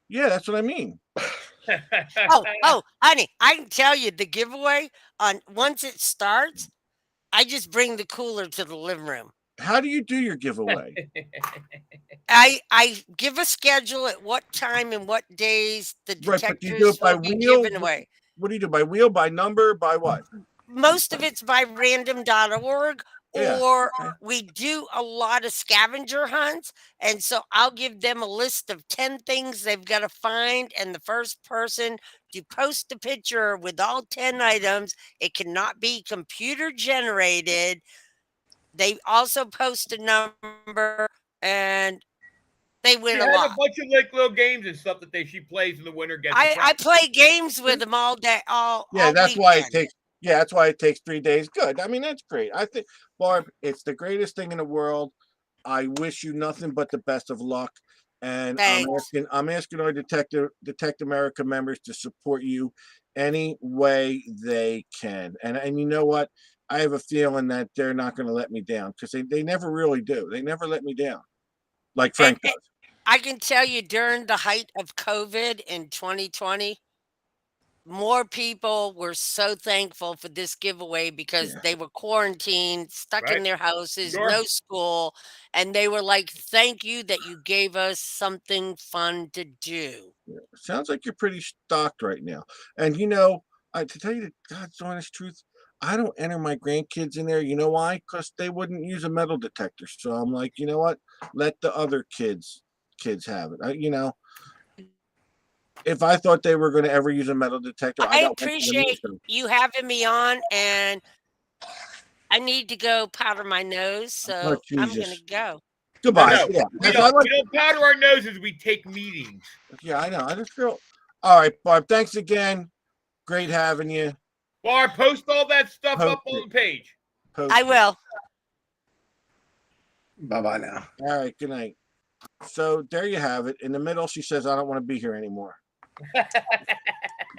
[SPEAKER 1] Yeah, that's what I mean.
[SPEAKER 3] Oh, honey, I can tell you the giveaway on once it starts, I just bring the cooler to the living room.
[SPEAKER 1] How do you do your giveaway?
[SPEAKER 3] I give a schedule at what time and what days the
[SPEAKER 1] Right, but do you do
[SPEAKER 3] detectors
[SPEAKER 1] it by
[SPEAKER 3] will be
[SPEAKER 1] wheel?
[SPEAKER 3] given away.
[SPEAKER 1] What do you do? By wheel, by number, by what?
[SPEAKER 3] Most of it's by random.org,
[SPEAKER 1] Yeah,
[SPEAKER 3] or
[SPEAKER 1] okay.
[SPEAKER 3] we do a lot of scavenger hunts. And so I'll give them a list of 10 things they've got to find. And the first person to post a picture with all 10 items, it cannot be computer generated. They also post a number and they
[SPEAKER 2] She
[SPEAKER 3] win a
[SPEAKER 2] has
[SPEAKER 3] lot.
[SPEAKER 2] a bunch of like little games and stuff that she plays in the winter. Gets
[SPEAKER 3] I play games with them all day.
[SPEAKER 1] Yeah,
[SPEAKER 3] all
[SPEAKER 1] that's why it
[SPEAKER 3] weekend.
[SPEAKER 1] takes. Yeah, that's why it takes 3 days. Good. I mean, that's great. I think, Barb, it's the greatest thing in the world. I wish you nothing but the best of luck. And
[SPEAKER 3] Thanks.
[SPEAKER 1] I'm asking our Detect America members to support you any way they can. And you know what? I have a feeling that they're not going to let me down because they never really do. They never let me down, like Frank
[SPEAKER 3] And
[SPEAKER 1] does.
[SPEAKER 3] I can tell you during the height of COVID in 2020, more people were so thankful for this giveaway because
[SPEAKER 1] Yeah.
[SPEAKER 3] they were quarantined, stuck in
[SPEAKER 2] Right.
[SPEAKER 3] their houses,
[SPEAKER 2] Sure.
[SPEAKER 3] no school. And they were like, thank you that you gave us something fun to do.
[SPEAKER 1] Sounds like you're pretty stocked right now. And you know, to tell you the God's honest truth, I don't enter my grandkids in there. You know why? Because they wouldn't use a metal detector. So I'm like, you know what? Let the other kids have it. You know, if I thought they were going to ever use a metal detector,
[SPEAKER 3] I
[SPEAKER 1] got one for them
[SPEAKER 3] appreciate
[SPEAKER 1] also.
[SPEAKER 3] you having me on, and I need to go powder my nose. So I'm going to
[SPEAKER 1] Jesus.
[SPEAKER 3] go.
[SPEAKER 1] Goodbye.
[SPEAKER 2] No,
[SPEAKER 1] Yeah,
[SPEAKER 2] we
[SPEAKER 1] that's- I like-
[SPEAKER 2] don't powder our noses. We take meetings.
[SPEAKER 1] yeah, I know. I just feel all right, Barb. Thanks again. Great having you.
[SPEAKER 2] Barb, post all that stuff
[SPEAKER 1] Post
[SPEAKER 2] up
[SPEAKER 1] it.
[SPEAKER 2] on the page.
[SPEAKER 1] Post
[SPEAKER 3] I
[SPEAKER 1] it.
[SPEAKER 3] will.
[SPEAKER 4] Bye-bye now.
[SPEAKER 1] All right. Good night. So there you have it. In the middle, she says, "I don't want to be here anymore."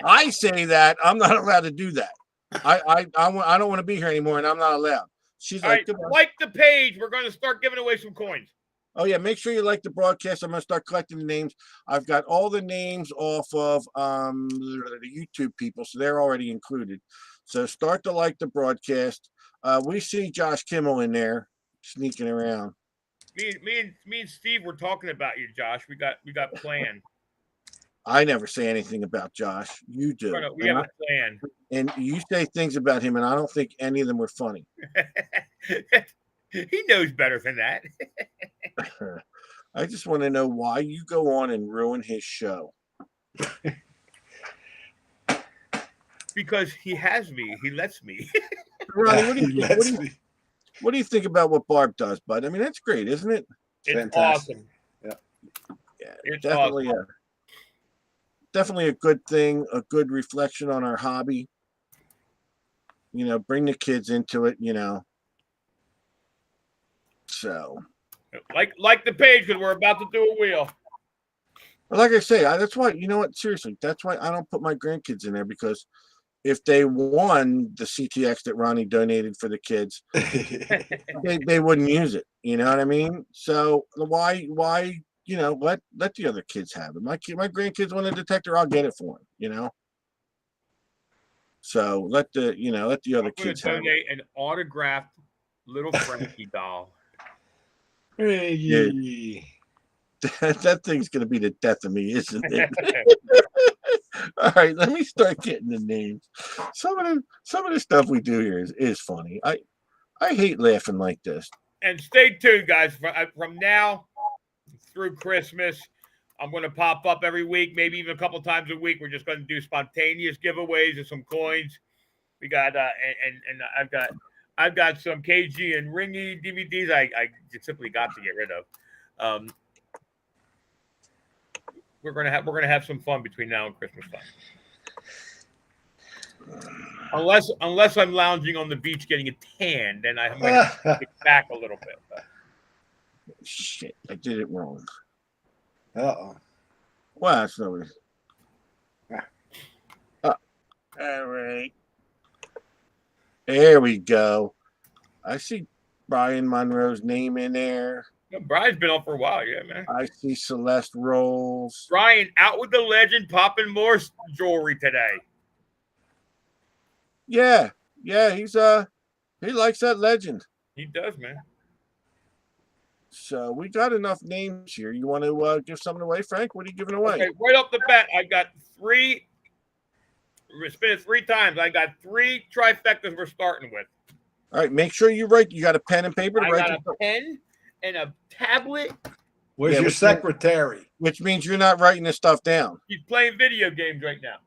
[SPEAKER 1] I say that I'm not allowed to do that. I don't want to be here anymore, and I'm not allowed. She's
[SPEAKER 2] All
[SPEAKER 1] like,
[SPEAKER 2] right,
[SPEAKER 1] "Goodbye."
[SPEAKER 2] like the page. We're going to start giving away some coins.
[SPEAKER 1] Oh yeah, make sure you like the broadcast. I'm gonna start collecting the names. I've got all the names off of the YouTube people, so they're already included. So start to like the broadcast. We see Josh Kimmel in there sneaking around.
[SPEAKER 2] Me and Steve were talking about you, Josh. We got planned.
[SPEAKER 1] I never say anything about Josh. You do.
[SPEAKER 2] We have a plan.
[SPEAKER 1] And you say things about him, and I don't think any of them were funny.
[SPEAKER 2] He knows better than that.
[SPEAKER 1] I just want to know why you go on and ruin his show.
[SPEAKER 2] Because he has me. He lets me.
[SPEAKER 1] Ronnie, what do you think about what Barb does, bud? I mean, that's great, isn't it?
[SPEAKER 2] It's
[SPEAKER 4] Fantastic.
[SPEAKER 2] awesome.
[SPEAKER 1] Yeah,
[SPEAKER 2] It's
[SPEAKER 1] definitely definitely a good thing, a good reflection on our hobby. You know, bring the kids into it, you know. So,
[SPEAKER 2] Like the page, because we're about to do a wheel.
[SPEAKER 1] like I say, that's why, you know what, seriously, that's why I don't put my grandkids in there, because if they won the CTX that Ronnie donated for the kids, they wouldn't use it. You know what I mean? So why, you know, let the other kids have it. My grandkids want a detector, I'll get it for them, you know? So let the other
[SPEAKER 2] I'm
[SPEAKER 1] kids
[SPEAKER 2] going
[SPEAKER 1] have
[SPEAKER 2] to
[SPEAKER 1] it.
[SPEAKER 2] donate an autographed little Frankie doll.
[SPEAKER 4] Hey.
[SPEAKER 1] That thing's going to be the death of me, isn't it? All right, let me start getting the names. Some of the stuff we do here is funny. I hate laughing like this.
[SPEAKER 2] And stay tuned, guys. From now through Christmas, I'm going to pop up every week, maybe even a couple times a week. We're just going to do spontaneous giveaways of some coins. We got and I've got some KG and Ringy DVDs. I simply got to get rid of. We're gonna have some fun between now and Christmas time. Unless I'm lounging on the beach getting a tan, then I might kick back a little bit.
[SPEAKER 1] Shit, I did it wrong.
[SPEAKER 4] Uh-oh.
[SPEAKER 1] Well, that's no. All right. There we go. I see Brian Monroe's name in there.
[SPEAKER 2] Yeah, Brian's been on for a while, yeah, man.
[SPEAKER 1] I see Celeste Rolls.
[SPEAKER 2] Brian out with the legend, popping more jewelry today.
[SPEAKER 1] Yeah, he's he likes that legend.
[SPEAKER 2] He does, man.
[SPEAKER 1] So we got enough names here. You want to give something away, Frank? What are you giving away?
[SPEAKER 2] Okay, right off the bat, I got 3. We're spinning 3 times. I got 3 trifectas we're starting with.
[SPEAKER 1] All right, make sure you write. You got a pen and paper to
[SPEAKER 2] I
[SPEAKER 1] write.
[SPEAKER 2] got a pen and a tablet.
[SPEAKER 4] Where's
[SPEAKER 1] Yeah,
[SPEAKER 4] your secretary?
[SPEAKER 1] Which means you're not writing this stuff down.
[SPEAKER 2] He's playing video games right now.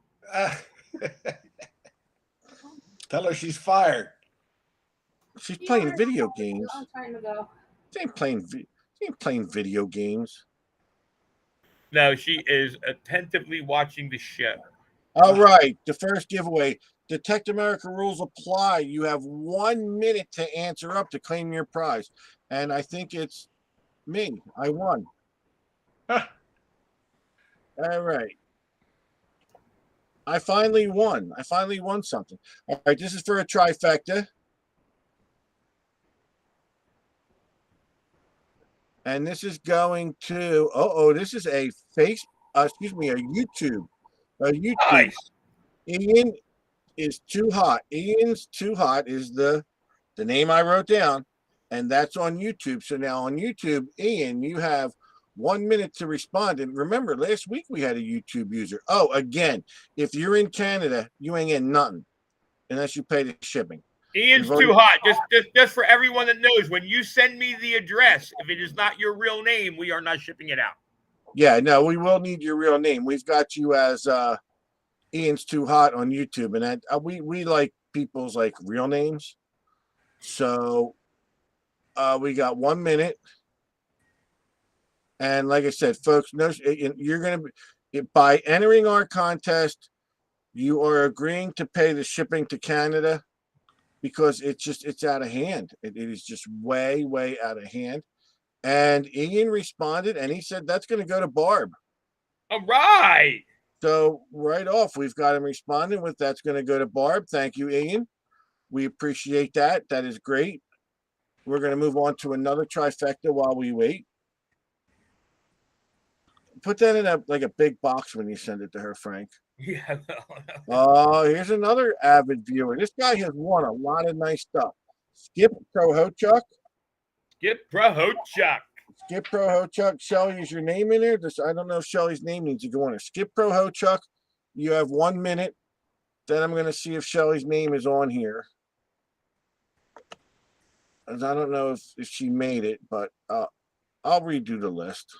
[SPEAKER 4] Tell her she's fired.
[SPEAKER 1] She's playing video games.
[SPEAKER 5] Long time ago.
[SPEAKER 1] She ain't playing video games.
[SPEAKER 2] No, she is attentively watching the show.
[SPEAKER 1] All right, the first giveaway. Detect America rules apply. You have 1 minute to answer up to claim your prize. And I think it's me. I won.
[SPEAKER 4] Huh.
[SPEAKER 1] All right. I finally won. I finally won something. All right, this is for a trifecta. And this is going to, this is a a YouTube. A YouTube.
[SPEAKER 2] Nice.
[SPEAKER 1] Ian is too hot. Ian's too hot is the name I wrote down, and that's on YouTube. So now on YouTube, Ian, you have 1 minute to respond. And remember, last week we had a YouTube user. Oh, again, if you're in Canada, you ain't getting nothing unless you pay the shipping.
[SPEAKER 2] Ian's too hot. Just for everyone that knows, when you send me the address, if it is not your real name, we are not shipping it out.
[SPEAKER 1] Yeah, no, we will need your real name. We've got you as Ian's Too Hot on YouTube, and that we like people's like real names. So we got 1 minute, and like I said, folks, no, you're gonna be, by entering our contest, you are agreeing to pay the shipping to Canada because it's out of hand. It is just way out of hand. And Ian responded, and he said that's going to go to Barb.
[SPEAKER 2] All right.
[SPEAKER 1] So right off, we've got him responding with that's going to go to Barb. Thank you, Ian. We appreciate that. That is great. We're going to move on to another trifecta while we wait. Put that in a big box when you send it to her, Frank.
[SPEAKER 2] Yeah.
[SPEAKER 1] Oh, here's another avid viewer. This guy has won a lot of nice stuff. Skip Prohochuk.
[SPEAKER 2] Skip Prohochuk.
[SPEAKER 1] Skip Prohochuk. Shelly, is your name in there? I don't know if Shelly's name needs to go on there. Skip Prohochuk. You have 1 minute. Then I'm going to see if Shelly's name is on here. As I don't know if she made it, but I'll redo the list.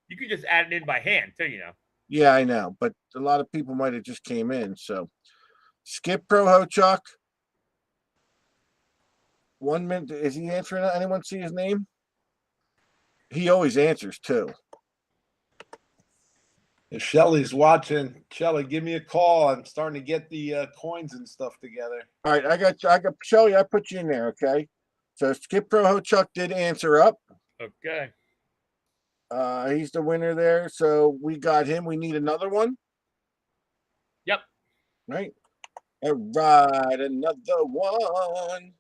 [SPEAKER 2] You could just add it in by hand, too, you know.
[SPEAKER 1] Yeah, I know, but a lot of people might have just came in. So, Skip Prohochuk. 1 minute. Is he answering? Anyone see his name? He always answers too.
[SPEAKER 4] If Shelly's watching, Shelly, give me a call. I'm starting to get the coins and stuff together.
[SPEAKER 1] All right, I got Shelly. I put you in there. Okay. So Skip Prohochuk did answer up.
[SPEAKER 2] Okay.
[SPEAKER 1] He's the winner there. So we got him. We need another one.
[SPEAKER 2] Yep.
[SPEAKER 1] Right. All right, another one.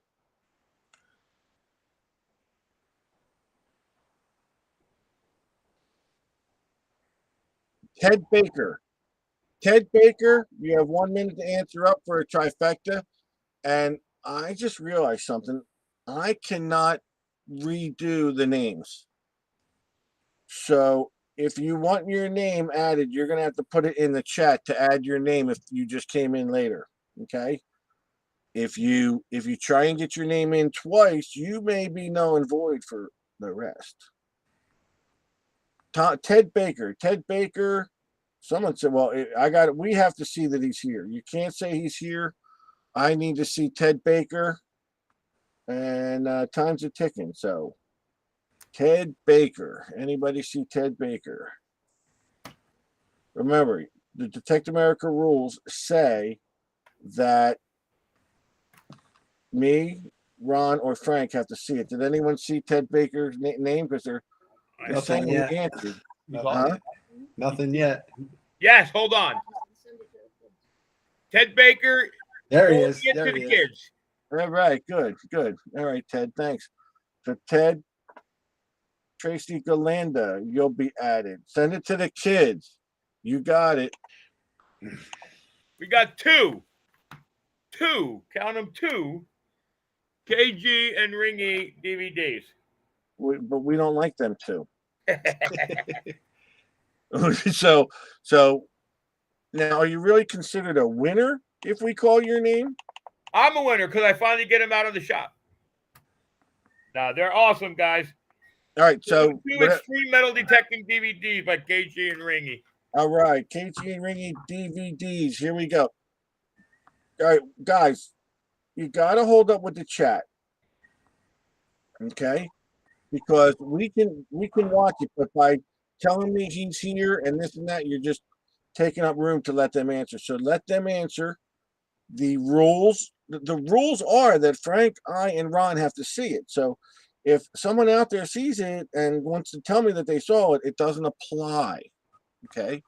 [SPEAKER 1] Ted Baker. Ted Baker, you have 1 minute to answer up for a trifecta. And I just realized something. I cannot redo the names. So if you want your name added, you're gonna have to put it in the chat to add your name if you just came in later. Okay. If you try and get your name in twice, you may be null and void for the rest. Ted Baker. Someone said, "Well, I got it. We have to see that he's here. You can't say he's here. I need to see Ted Baker." And time's a ticking. So, Ted Baker. Anybody see Ted Baker? Remember, the Detect America rules say that me, Ron, or Frank have to see it. Did anyone see Ted Baker's name? Because they're saying he answered. Huh?
[SPEAKER 4] Nothing yet.
[SPEAKER 2] Yes, hold on. Ted Baker.
[SPEAKER 4] There he is.
[SPEAKER 2] Get
[SPEAKER 4] There
[SPEAKER 2] to
[SPEAKER 4] he
[SPEAKER 2] the
[SPEAKER 4] is.
[SPEAKER 2] kids.
[SPEAKER 1] All right, good. All right, Ted, thanks. So, Ted, Tracy Galanda, you'll be added. Send it to the kids. You got it.
[SPEAKER 2] We got two. Count them, two. KG and Ringy DVDs.
[SPEAKER 1] But we don't like them too. So now, are you really considered a winner if we call your name?
[SPEAKER 2] I'm a winner because I finally get them out of the shop. Now they're awesome, guys.
[SPEAKER 1] All right, so
[SPEAKER 2] two extreme metal detecting DVDs by KG and Ringy.
[SPEAKER 1] All right, KG and Ringy DVDs. Here we go. All right, guys, you got to hold up with the chat, okay? Because we can watch it, but by telling me he's here and this and that, you're just taking up room to let them answer. So let them answer. The rules are that Frank, I, and Ron have to see it. So if someone out there sees it and wants to tell me that they saw it, it doesn't apply. Okay.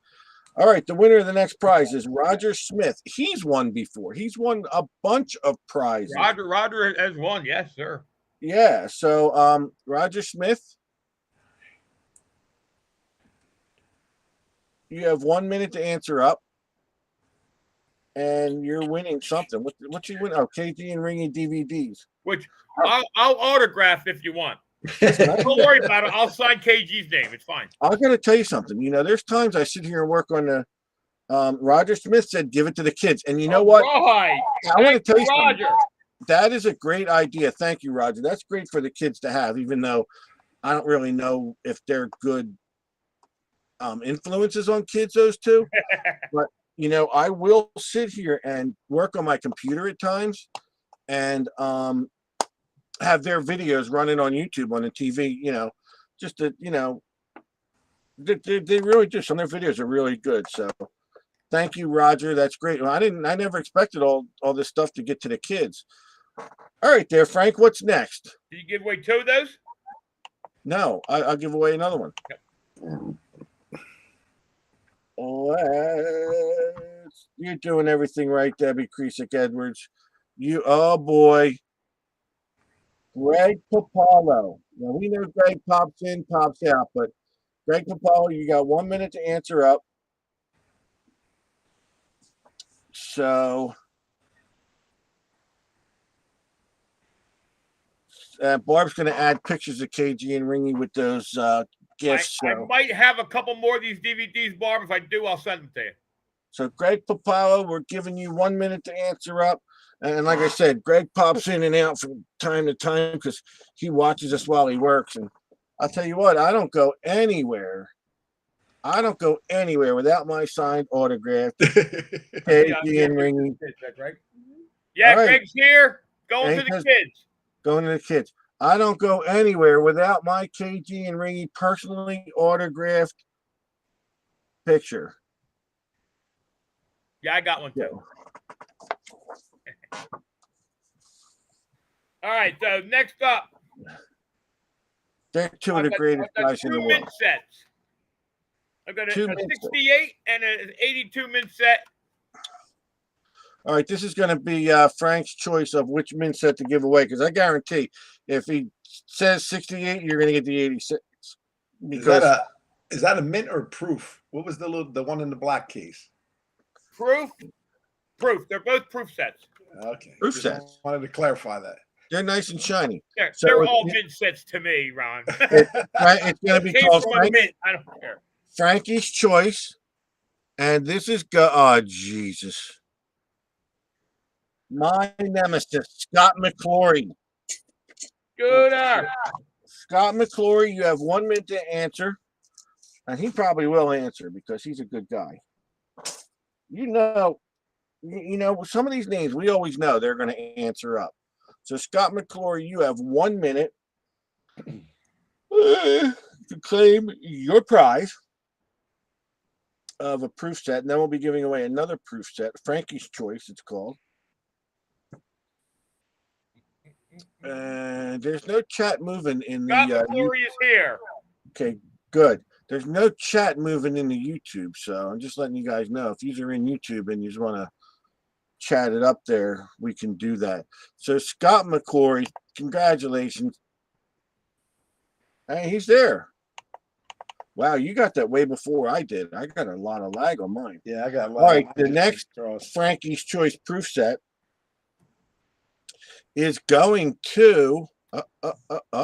[SPEAKER 1] All right. The winner of the next prize is Roger Smith. He's won before. He's won a bunch of prizes.
[SPEAKER 2] Roger has won. Yes, sir.
[SPEAKER 1] Yeah. So Roger Smith, you have 1 minute to answer up. And you're winning something. What you win? Oh, KG and Ringy DVDs.
[SPEAKER 2] Which I'll autograph if you want. Don't worry about it. I'll sign KG's name. It's fine.
[SPEAKER 1] I'm gonna tell you something. You know, there's times I sit here and work on the. Roger Smith said, "Give it to the kids," and you know what?
[SPEAKER 2] Right.
[SPEAKER 1] I want to tell you
[SPEAKER 2] Roger.
[SPEAKER 1] something. That is a great idea. Thank you, Roger. That's great for the kids to have, even though I don't really know if they're good influences on kids. Those two, but. You know, I will sit here and work on my computer at times and have their videos running on YouTube on the TV, you know, just to, you know, they really do. Some of their videos are really good. So thank you, Roger. That's great. I never expected all this stuff to get to the kids. All right there, Frank, what's next?
[SPEAKER 2] Did you give away two of those?
[SPEAKER 1] No, I'll give away another one.
[SPEAKER 2] Yep.
[SPEAKER 1] You're doing everything right, Debbie Kresick Edwards. Oh boy. Greg Papalo. Now we know Greg pops in, pops out, but Greg Papalo, you got 1 minute to answer up. So Barb's going to add pictures of KG and Ringy with those gifts.
[SPEAKER 2] I might have a couple more of these DVDs, Barb. If I do, I'll send them to you.
[SPEAKER 1] So Greg Papalo, we're giving you 1 minute to answer up. And like I said, Greg pops in and out from time to time because he watches us while he works. And I'll tell you what, I don't go anywhere without my signed autograph. KG and Ringy.
[SPEAKER 2] Yeah,
[SPEAKER 1] All right.
[SPEAKER 2] Greg's here. Going to the kids.
[SPEAKER 1] Going to the kids. I don't go anywhere without my KG and Ringy personally autographed picture.
[SPEAKER 2] Yeah, I got one too. All right, so next up.
[SPEAKER 1] They're two of the greatest guys in the world.
[SPEAKER 2] Mint sets. I've got a 68 and an 82 mint set.
[SPEAKER 1] All right, this is going to be Frank's choice of which mint set to give away because I guarantee if he says 68, you're going to get the 86. Because
[SPEAKER 4] is that a mint or proof? What was the one in the black case?
[SPEAKER 2] Proof. They're both proof sets.
[SPEAKER 4] Okay.
[SPEAKER 1] Proof sets.
[SPEAKER 4] Wanted to clarify that.
[SPEAKER 1] They're nice and shiny.
[SPEAKER 2] They're all mint sets to me, Ron.
[SPEAKER 1] It's going to be called Frank.
[SPEAKER 2] Mint. I don't care.
[SPEAKER 1] Frankie's Choice, and this is oh Jesus, my nemesis, Scott McClory.
[SPEAKER 2] Scooter.
[SPEAKER 1] Scott McClory, you have 1 minute to answer, and he probably will answer because he's a good guy. You know, some of these names we always know they're going to answer up. So Scott McClory, you have 1 minute to claim your prize of a proof set, and then we'll be giving away another proof set, Frankie's Choice, it's called. And there's no chat moving in
[SPEAKER 2] Scott
[SPEAKER 1] the.
[SPEAKER 2] McClory is here.
[SPEAKER 1] Okay, good. There's no chat moving in the YouTube, so I'm just letting you guys know if you are in YouTube and you just want to chat it up there, we can do that. So Scott McClory, congratulations. Hey, he's there. Wow, you got that way before I did. I got a lot of lag on mine.
[SPEAKER 4] Yeah, I got.
[SPEAKER 1] All right, the next Frankie's Choice proof set is going to.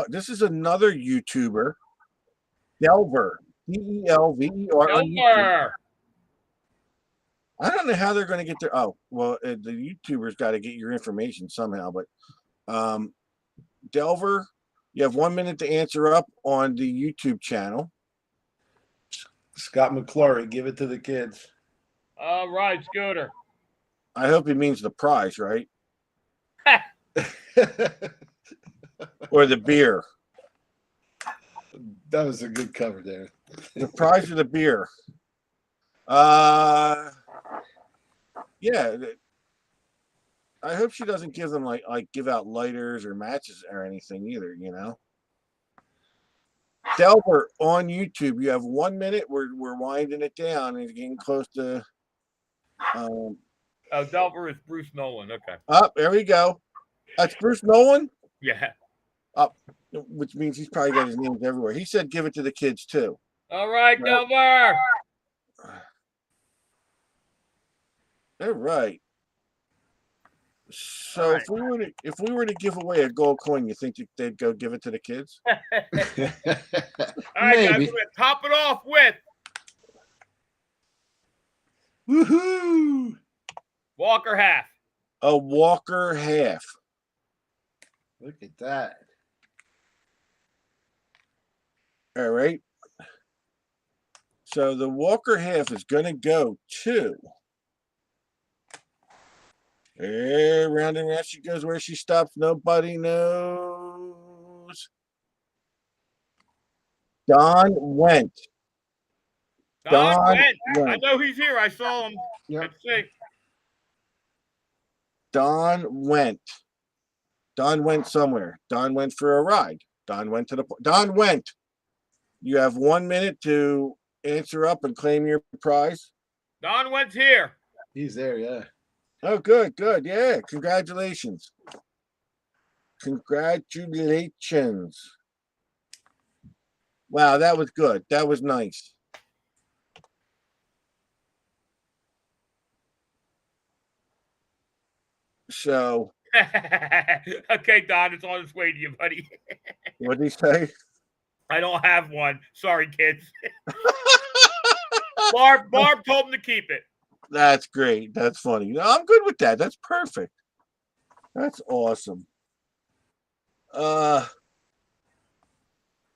[SPEAKER 1] This is another YouTuber, Delver. Delver.
[SPEAKER 2] Delver.
[SPEAKER 1] I don't know how they're going to get there. Oh, well, the YouTubers got to get your information somehow. But Delver, you have 1 minute to answer up on the YouTube channel.
[SPEAKER 4] Scott McClory, give it to the kids.
[SPEAKER 2] All right, Scooter.
[SPEAKER 1] I hope he means the prize, right? Or the beer.
[SPEAKER 4] That was a good cover there.
[SPEAKER 1] The prize of the beer. Yeah. I hope she doesn't give them like give out lighters or matches or anything either, Delver on YouTube, you have 1 minute. We're winding it down and getting close to
[SPEAKER 2] Oh, Delver is Bruce Nolan. Okay.
[SPEAKER 1] there we go. That's Bruce Nolan?
[SPEAKER 2] Yeah.
[SPEAKER 1] Which means he's probably got his names everywhere. He said give it to the kids too.
[SPEAKER 2] All right, Delver.
[SPEAKER 1] All right. So if we were to give away a gold coin, you think they'd go give it to the kids?
[SPEAKER 2] All right, guys, we're going to top it off with
[SPEAKER 4] Woohoo!
[SPEAKER 2] Walker half.
[SPEAKER 1] A Walker half.
[SPEAKER 4] Look at that.
[SPEAKER 1] All right. So the Walker half is going to go to. Round and round she goes. Where she stops, nobody knows. Don Went.
[SPEAKER 2] Don Went.
[SPEAKER 1] Went.
[SPEAKER 2] I know he's here. I saw him.
[SPEAKER 4] Yep.
[SPEAKER 2] Let's see.
[SPEAKER 1] Don Went. Don went somewhere. Don went for a ride. Don went to the. Don went. You have 1 minute to answer up and claim your prize.
[SPEAKER 2] Don Went's here.
[SPEAKER 4] He's there, yeah.
[SPEAKER 1] Oh, good, good. Yeah, congratulations. Congratulations. Wow, that was good. That was nice. So.
[SPEAKER 2] Okay, Don, it's on its way to you, buddy.
[SPEAKER 1] What did he say?
[SPEAKER 2] I don't have one. Sorry, kids. Barb told him to keep it.
[SPEAKER 1] That's great. That's funny. No, I'm good with that. That's perfect. That's awesome. Yeah,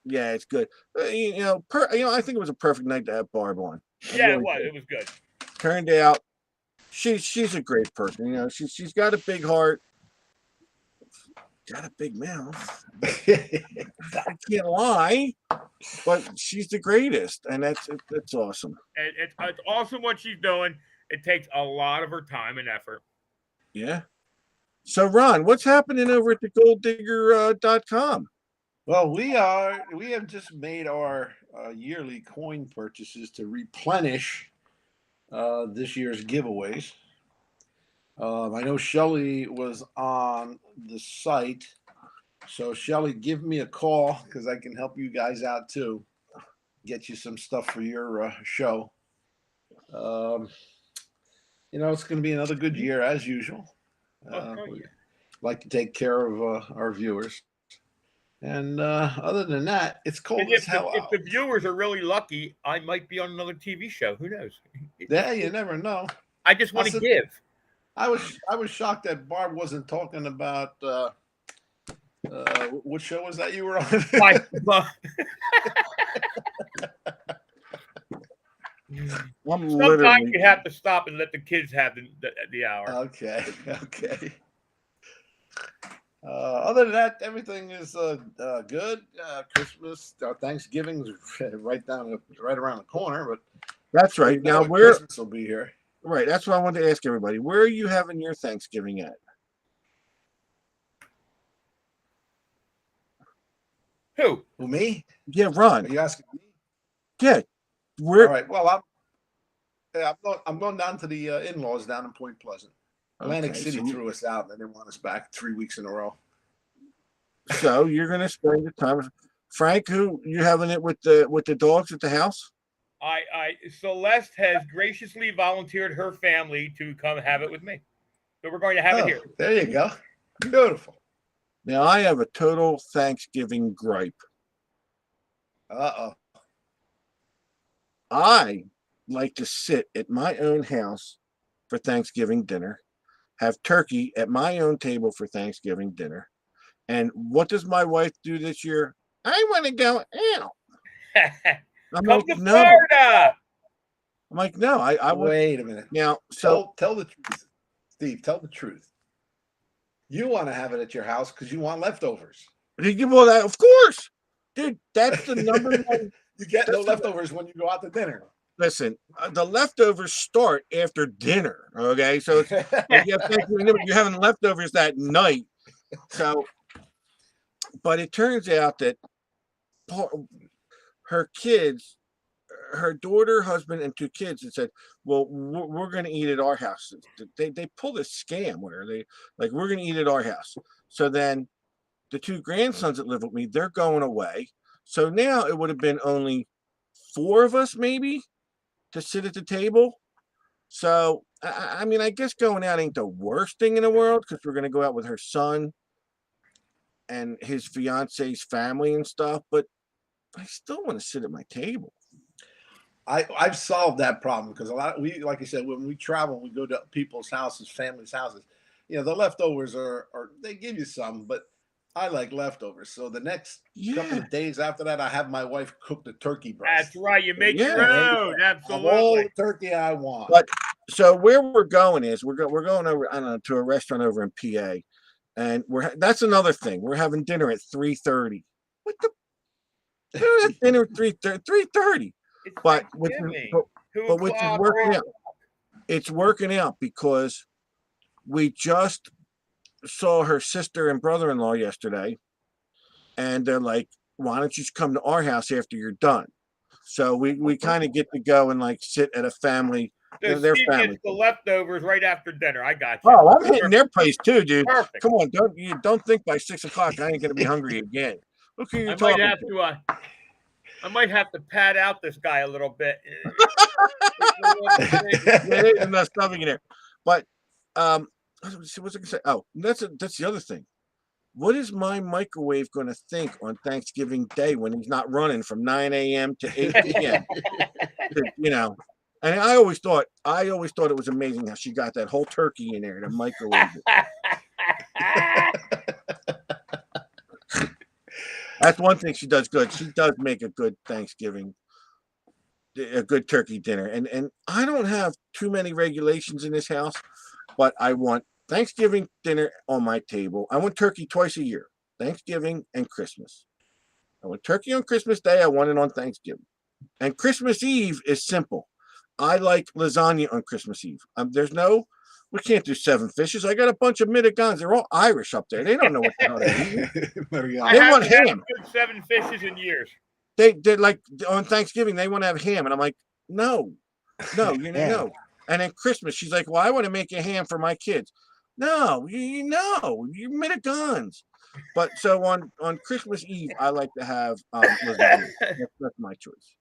[SPEAKER 1] it's good. I think it was a perfect night to have Barb on.
[SPEAKER 2] Yeah, it was. It was good.
[SPEAKER 1] Turned out, she's a great person. She's got a big heart, got a big mouth. I can't lie, but she's the greatest, and that's awesome.
[SPEAKER 2] It's awesome what she's doing. It takes a lot of her time and effort.
[SPEAKER 1] Yeah. So, Ron, what's happening over at the golddigger.com?
[SPEAKER 4] Well, we have just made our yearly coin purchases to replenish this year's giveaways. I know Shelly was on the site. So, Shelly, give me a call because I can help you guys out too. Get you some stuff for your show. It's going to be another good year as usual. We like to take care of our viewers. And other than that, it's cold
[SPEAKER 2] And
[SPEAKER 4] as hell
[SPEAKER 2] if
[SPEAKER 4] out.
[SPEAKER 2] the viewers are really lucky, I might be on another TV show. Who knows?
[SPEAKER 4] Yeah, you never know.
[SPEAKER 2] I just want to
[SPEAKER 4] Also,
[SPEAKER 2] give.
[SPEAKER 4] I was shocked that Barb wasn't talking about what show was that you were on?
[SPEAKER 2] My,
[SPEAKER 1] I'm
[SPEAKER 2] sometimes
[SPEAKER 1] literally.
[SPEAKER 2] you have to stop and let the kids have the hour.
[SPEAKER 4] Okay, okay. Other than that, everything is good. Christmas, Thanksgiving's right around the corner, but
[SPEAKER 1] That's right. Now
[SPEAKER 4] Christmas will be here.
[SPEAKER 1] right. That's what I wanted to ask everybody. Where are you having your Thanksgiving at?
[SPEAKER 2] Who?
[SPEAKER 4] Who, me?
[SPEAKER 1] Yeah,
[SPEAKER 4] Are
[SPEAKER 1] Ron.
[SPEAKER 4] you asking me?
[SPEAKER 1] Yeah,
[SPEAKER 4] All
[SPEAKER 1] where?
[SPEAKER 4] right. Well, I'm going down to the in-laws down in Point Pleasant. Atlantic
[SPEAKER 1] Okay,
[SPEAKER 4] City
[SPEAKER 1] so-
[SPEAKER 4] threw us out, and they didn't want us back 3 weeks in a row.
[SPEAKER 1] So you're gonna spend the time. Frank, who you having it with the dogs at the house?
[SPEAKER 2] Celeste has graciously volunteered her family to come have it with me. So we're going to have it here.
[SPEAKER 4] There you go. Beautiful.
[SPEAKER 1] Now I have a total Thanksgiving gripe.
[SPEAKER 4] Uh-oh.
[SPEAKER 1] I like to sit at my own house for Thanksgiving dinner, have turkey at my own table for Thanksgiving dinner. And what does my wife do this year? I want to go out. I'm
[SPEAKER 2] Come
[SPEAKER 1] like,
[SPEAKER 2] to
[SPEAKER 1] no.
[SPEAKER 2] Florida.
[SPEAKER 1] I'm like, no, I would
[SPEAKER 4] Wait a minute.
[SPEAKER 1] now. So
[SPEAKER 4] Tell the truth. Steve, tell the truth. You want to have it at your house because you want leftovers.
[SPEAKER 1] well, that of course, dude. That's the number one.
[SPEAKER 4] You get no
[SPEAKER 1] That's the-
[SPEAKER 4] leftovers when you go out to dinner.
[SPEAKER 1] Listen, the leftovers start after dinner. Okay, so it's like you have Thanksgiving dinner, you're having leftovers that night. So, but it turns out that her kids, her daughter, husband, and 2 kids, had said, "Well, we're going to eat at our house." They pulled a scam where they like, "We're going to eat at our house." So then, the 2 grandsons that live with me, they're going away. So now it would have been only 4 of us, maybe, to sit at the table. So I mean, I guess going out ain't the worst thing in the world because we're going to go out with her son and his fiance's family and stuff. But I still want to sit at my table.
[SPEAKER 4] I've solved that problem because like you said, when we travel, we go to people's houses, families' houses. You know, the leftovers are they give you some, but I like leftovers. So the next couple
[SPEAKER 1] Yeah.
[SPEAKER 4] of days after that, I have my wife cook the turkey breast.
[SPEAKER 2] That's right. You make your
[SPEAKER 1] Yeah.
[SPEAKER 2] own.
[SPEAKER 4] I have all
[SPEAKER 2] Absolutely.
[SPEAKER 4] the turkey I want.
[SPEAKER 1] But so where we're going is we're going over, I don't know, to a restaurant over in PA, and that's another thing. We're having dinner at 3:30. What the? We don't have dinner at 3:30.
[SPEAKER 2] It's
[SPEAKER 1] But
[SPEAKER 2] Thanksgiving.
[SPEAKER 1] but which is working out. It's working out because we just saw her sister and brother-in-law yesterday, and they're like, "Why don't you just come to our house after you're done?" So we kind of get to go and like sit at a family.
[SPEAKER 2] So
[SPEAKER 1] Their
[SPEAKER 2] Steve
[SPEAKER 1] family.
[SPEAKER 2] gets the leftovers right after dinner. I got you.
[SPEAKER 1] Oh, I'm hitting their place too, dude.
[SPEAKER 2] Perfect.
[SPEAKER 1] Come on, don't think by 6 o'clock I ain't gonna be hungry again. Look who you're
[SPEAKER 2] I
[SPEAKER 1] talking
[SPEAKER 2] might have
[SPEAKER 1] to.
[SPEAKER 2] to. I might have to pad out this guy a little bit.
[SPEAKER 1] Yeah, there's enough stuffing in there. But what was I gonna say? Oh, that's the other thing. What is my microwave going to think on Thanksgiving Day when he's not running from 9 a.m. to 8 p.m.? You know, and I always thought it was amazing how she got that whole turkey in there to microwave it. That's one thing she does good. She does make a good Thanksgiving, a good turkey dinner. And I don't have too many regulations in this house, but I want Thanksgiving dinner on my table. I want turkey twice a year, Thanksgiving and Christmas. I want turkey on Christmas Day. I want it on Thanksgiving. And Christmas Eve is simple. I like lasagna on Christmas Eve. We can't do 7 fishes. I got a bunch of Mitigans. They're all Irish up there. They don't know what the hell they're eating.
[SPEAKER 2] I
[SPEAKER 1] They
[SPEAKER 2] haven't
[SPEAKER 1] want
[SPEAKER 2] had
[SPEAKER 1] ham.
[SPEAKER 2] a good 7 fishes in years.
[SPEAKER 1] They like on Thanksgiving, they want to have ham. And I'm like, no, you
[SPEAKER 4] Ham.
[SPEAKER 1] know. And then Christmas, she's like, well, I want to make a ham for my kids. No, you know, you Mitigans. But so on Christmas Eve, I like to have lasagna. That's my choice.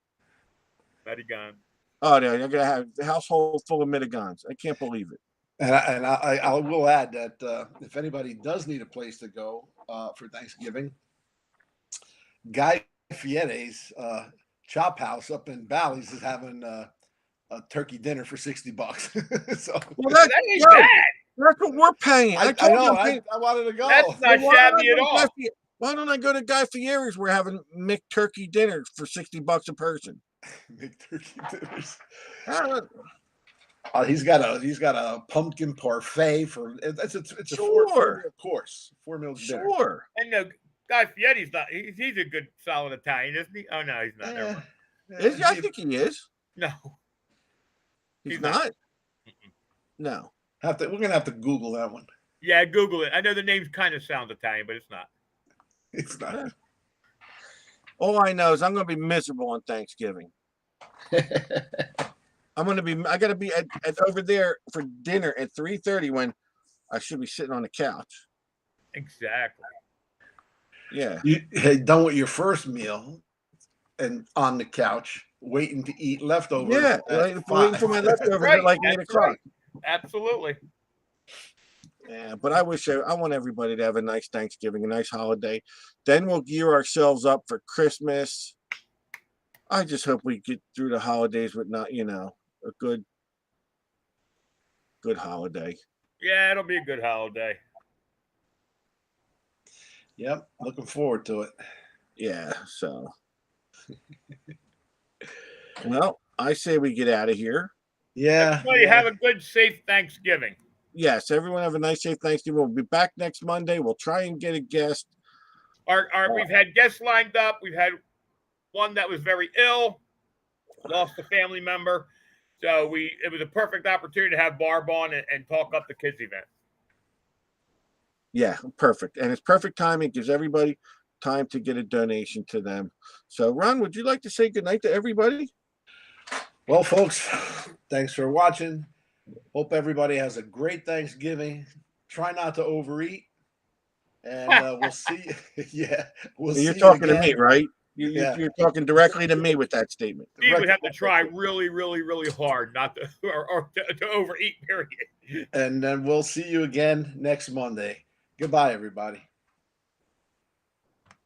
[SPEAKER 2] Medigan.
[SPEAKER 1] Oh, no, you're gonna have the household full of Mitigans. I can't believe it.
[SPEAKER 4] And I will add that if anybody does need a place to go for Thanksgiving, Guy Fieri's Chop House up in Bally's is having a turkey dinner for $60. So
[SPEAKER 1] Well,
[SPEAKER 2] That ain't
[SPEAKER 1] yo,
[SPEAKER 2] bad.
[SPEAKER 1] that's what we're paying.
[SPEAKER 4] I
[SPEAKER 1] told you
[SPEAKER 4] know.
[SPEAKER 1] I'm paying-
[SPEAKER 4] I wanted to go.
[SPEAKER 2] That's not
[SPEAKER 1] Why don't I
[SPEAKER 2] shabby
[SPEAKER 1] go
[SPEAKER 2] at
[SPEAKER 1] to
[SPEAKER 2] all.
[SPEAKER 1] Guy Fieri- Why don't I go to Guy Fieri's? We're having McTurkey dinners for $60 a person.
[SPEAKER 4] Make turkey dinners.
[SPEAKER 1] Uh,
[SPEAKER 4] He's got a pumpkin parfait for it's a
[SPEAKER 1] Sure.
[SPEAKER 4] four-meal course, 4 meals dinner.
[SPEAKER 1] Sure.
[SPEAKER 2] And no, Guy Fieri's not. He's a good, solid Italian, isn't he? Oh no, he's not. Never mind.
[SPEAKER 1] Is he? I think he is.
[SPEAKER 2] No,
[SPEAKER 1] He's
[SPEAKER 2] He's not.
[SPEAKER 1] not. No.
[SPEAKER 4] We're gonna have to Google that one.
[SPEAKER 2] yeah, Google it. I know the names kind of sound Italian, but it's not.
[SPEAKER 4] It's not.
[SPEAKER 1] All I know is I'm going to be miserable on Thanksgiving. I got to be at over there for dinner at 3:30 when I should be sitting on the couch.
[SPEAKER 2] Exactly.
[SPEAKER 1] Yeah.
[SPEAKER 4] You had done with your first meal and on the couch waiting to eat leftovers.
[SPEAKER 1] Yeah.
[SPEAKER 4] at
[SPEAKER 1] Waiting
[SPEAKER 4] 5.
[SPEAKER 1] for my leftovers
[SPEAKER 2] Right,
[SPEAKER 1] at like
[SPEAKER 2] that's
[SPEAKER 1] 8 o'clock.
[SPEAKER 2] right. Absolutely.
[SPEAKER 1] Yeah, but I want everybody to have a nice Thanksgiving, a nice holiday. Then we'll gear ourselves up for Christmas. I just hope we get through the holidays with not, a good holiday.
[SPEAKER 2] Yeah, it'll be a good holiday.
[SPEAKER 4] Yep, looking forward to it.
[SPEAKER 1] Yeah, so. Well, I say we get out of here.
[SPEAKER 4] Yeah.
[SPEAKER 2] Everybody have a good, safe Thanksgiving.
[SPEAKER 1] Yes, everyone have a nice, safe Thanksgiving. We'll be back next Monday. We'll try and get a guest.
[SPEAKER 2] We've had guests lined up. We've had one that was very ill, lost a family member. So it was a perfect opportunity to have Barb on and talk up the kids event.
[SPEAKER 1] Yeah, perfect. And it's perfect timing. It gives everybody time to get a donation to them. So, Ron, would you like to say goodnight to everybody?
[SPEAKER 4] Well, folks, thanks for watching. Hope everybody has a great Thanksgiving. Try not to overeat. And we'll see. Yeah. We'll
[SPEAKER 1] You're
[SPEAKER 4] see
[SPEAKER 1] talking
[SPEAKER 4] you
[SPEAKER 1] to me,
[SPEAKER 4] again.
[SPEAKER 1] right?
[SPEAKER 4] Yeah.
[SPEAKER 1] You're talking directly to me with that statement.
[SPEAKER 2] You would have to try really, really, really hard not to or to overeat, period.
[SPEAKER 4] And then we'll see you again next Monday. Goodbye, everybody.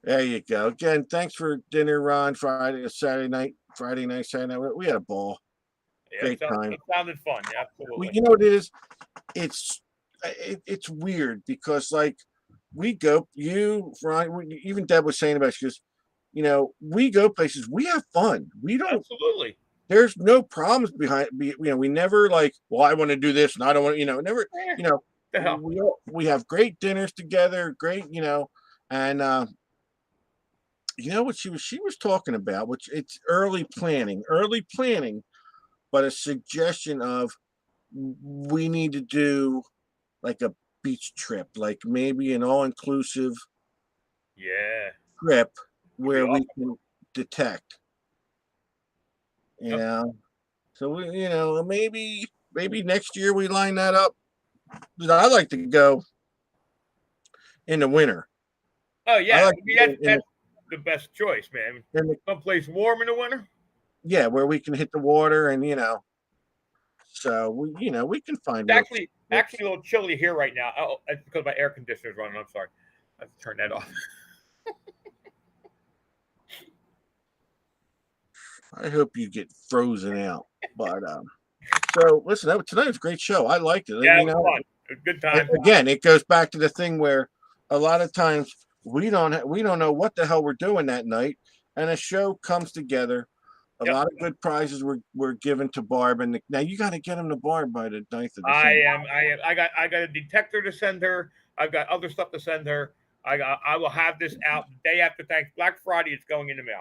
[SPEAKER 1] There you go. Again, thanks for dinner, Ron. Saturday night. We had a ball.
[SPEAKER 2] Yeah,
[SPEAKER 1] Great time.
[SPEAKER 2] It sounded fun. Yeah, absolutely.
[SPEAKER 1] You know what it is? It's weird because like we go, Ron, even Deb was saying about it, she goes, we go places, we have fun. We don't.
[SPEAKER 2] Absolutely.
[SPEAKER 1] There's no problems behind. We never like. Well, I want to do this, and I don't want. Never.
[SPEAKER 2] The hell?
[SPEAKER 1] We have great dinners together. Great, and what she was talking about, which it's early planning, but a suggestion of we need to do like a beach trip, like maybe an all-inclusive
[SPEAKER 2] Yeah.
[SPEAKER 1] trip where
[SPEAKER 2] That'd
[SPEAKER 1] we can detect. So we, maybe next year we line that up. I like to go in the winter.
[SPEAKER 2] Oh yeah,
[SPEAKER 1] like
[SPEAKER 2] that's the best choice, man. Someplace warm in the winter.
[SPEAKER 1] Yeah, where we can hit the water and so we can find.
[SPEAKER 2] It's actually a little chilly here right now. Oh, it's because my air conditioner's running. I'm sorry. I have to turn that off.
[SPEAKER 1] I hope you get frozen out. But so listen, tonight was a great show. I liked it.
[SPEAKER 2] Yeah, it was fun. It was a good time.
[SPEAKER 1] Again, it goes back to the thing where a lot of times we don't know what the hell we're doing that night, and a show comes together. A lot of good prizes were given to Barb, and now you got to get them to Barb by the 9th of December.
[SPEAKER 2] I am. I got a detector to send her. I've got other stuff to send her. I will have this out the day after Black Friday. It's going in the mail.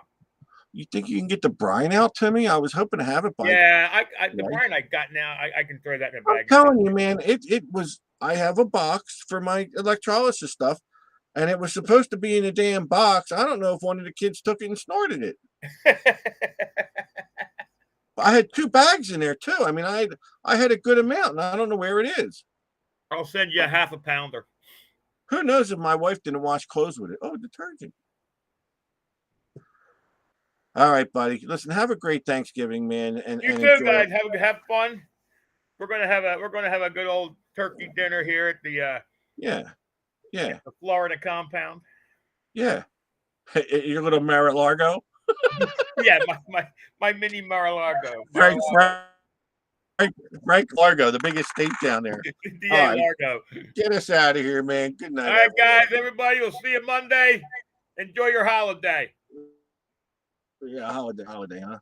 [SPEAKER 1] You think you can get the brine out to me? I was hoping to have it by.
[SPEAKER 2] Yeah, the brine I got now. I can throw that in a bag.
[SPEAKER 1] I'm telling you, man. It was. I have a box for my electrolysis stuff, and it was supposed to be in a damn box. I don't know if one of the kids took it and snorted it. I had 2 bags in there too. I mean, I had a good amount, and I don't know where it is.
[SPEAKER 2] I'll send you a half a pounder.
[SPEAKER 1] Who knows if my wife didn't wash clothes with it? Oh, detergent. All right, buddy. Listen, have a great Thanksgiving, man. And
[SPEAKER 2] you too, guys. Have fun. We're gonna have a good old turkey dinner here at the
[SPEAKER 1] the Florida
[SPEAKER 2] Florida compound.
[SPEAKER 1] Yeah. Your little Mar-a-Lago?
[SPEAKER 2] Yeah, my mini Mar-a-Lago.
[SPEAKER 1] Frank Largo, the biggest state down there.
[SPEAKER 2] DA
[SPEAKER 1] All right.
[SPEAKER 2] Largo.
[SPEAKER 1] Get us out of here, man. Good night.
[SPEAKER 2] All right,
[SPEAKER 1] everyone.
[SPEAKER 2] guys, everybody, we'll see you Monday. Enjoy your holiday.
[SPEAKER 1] Yeah, holiday, huh?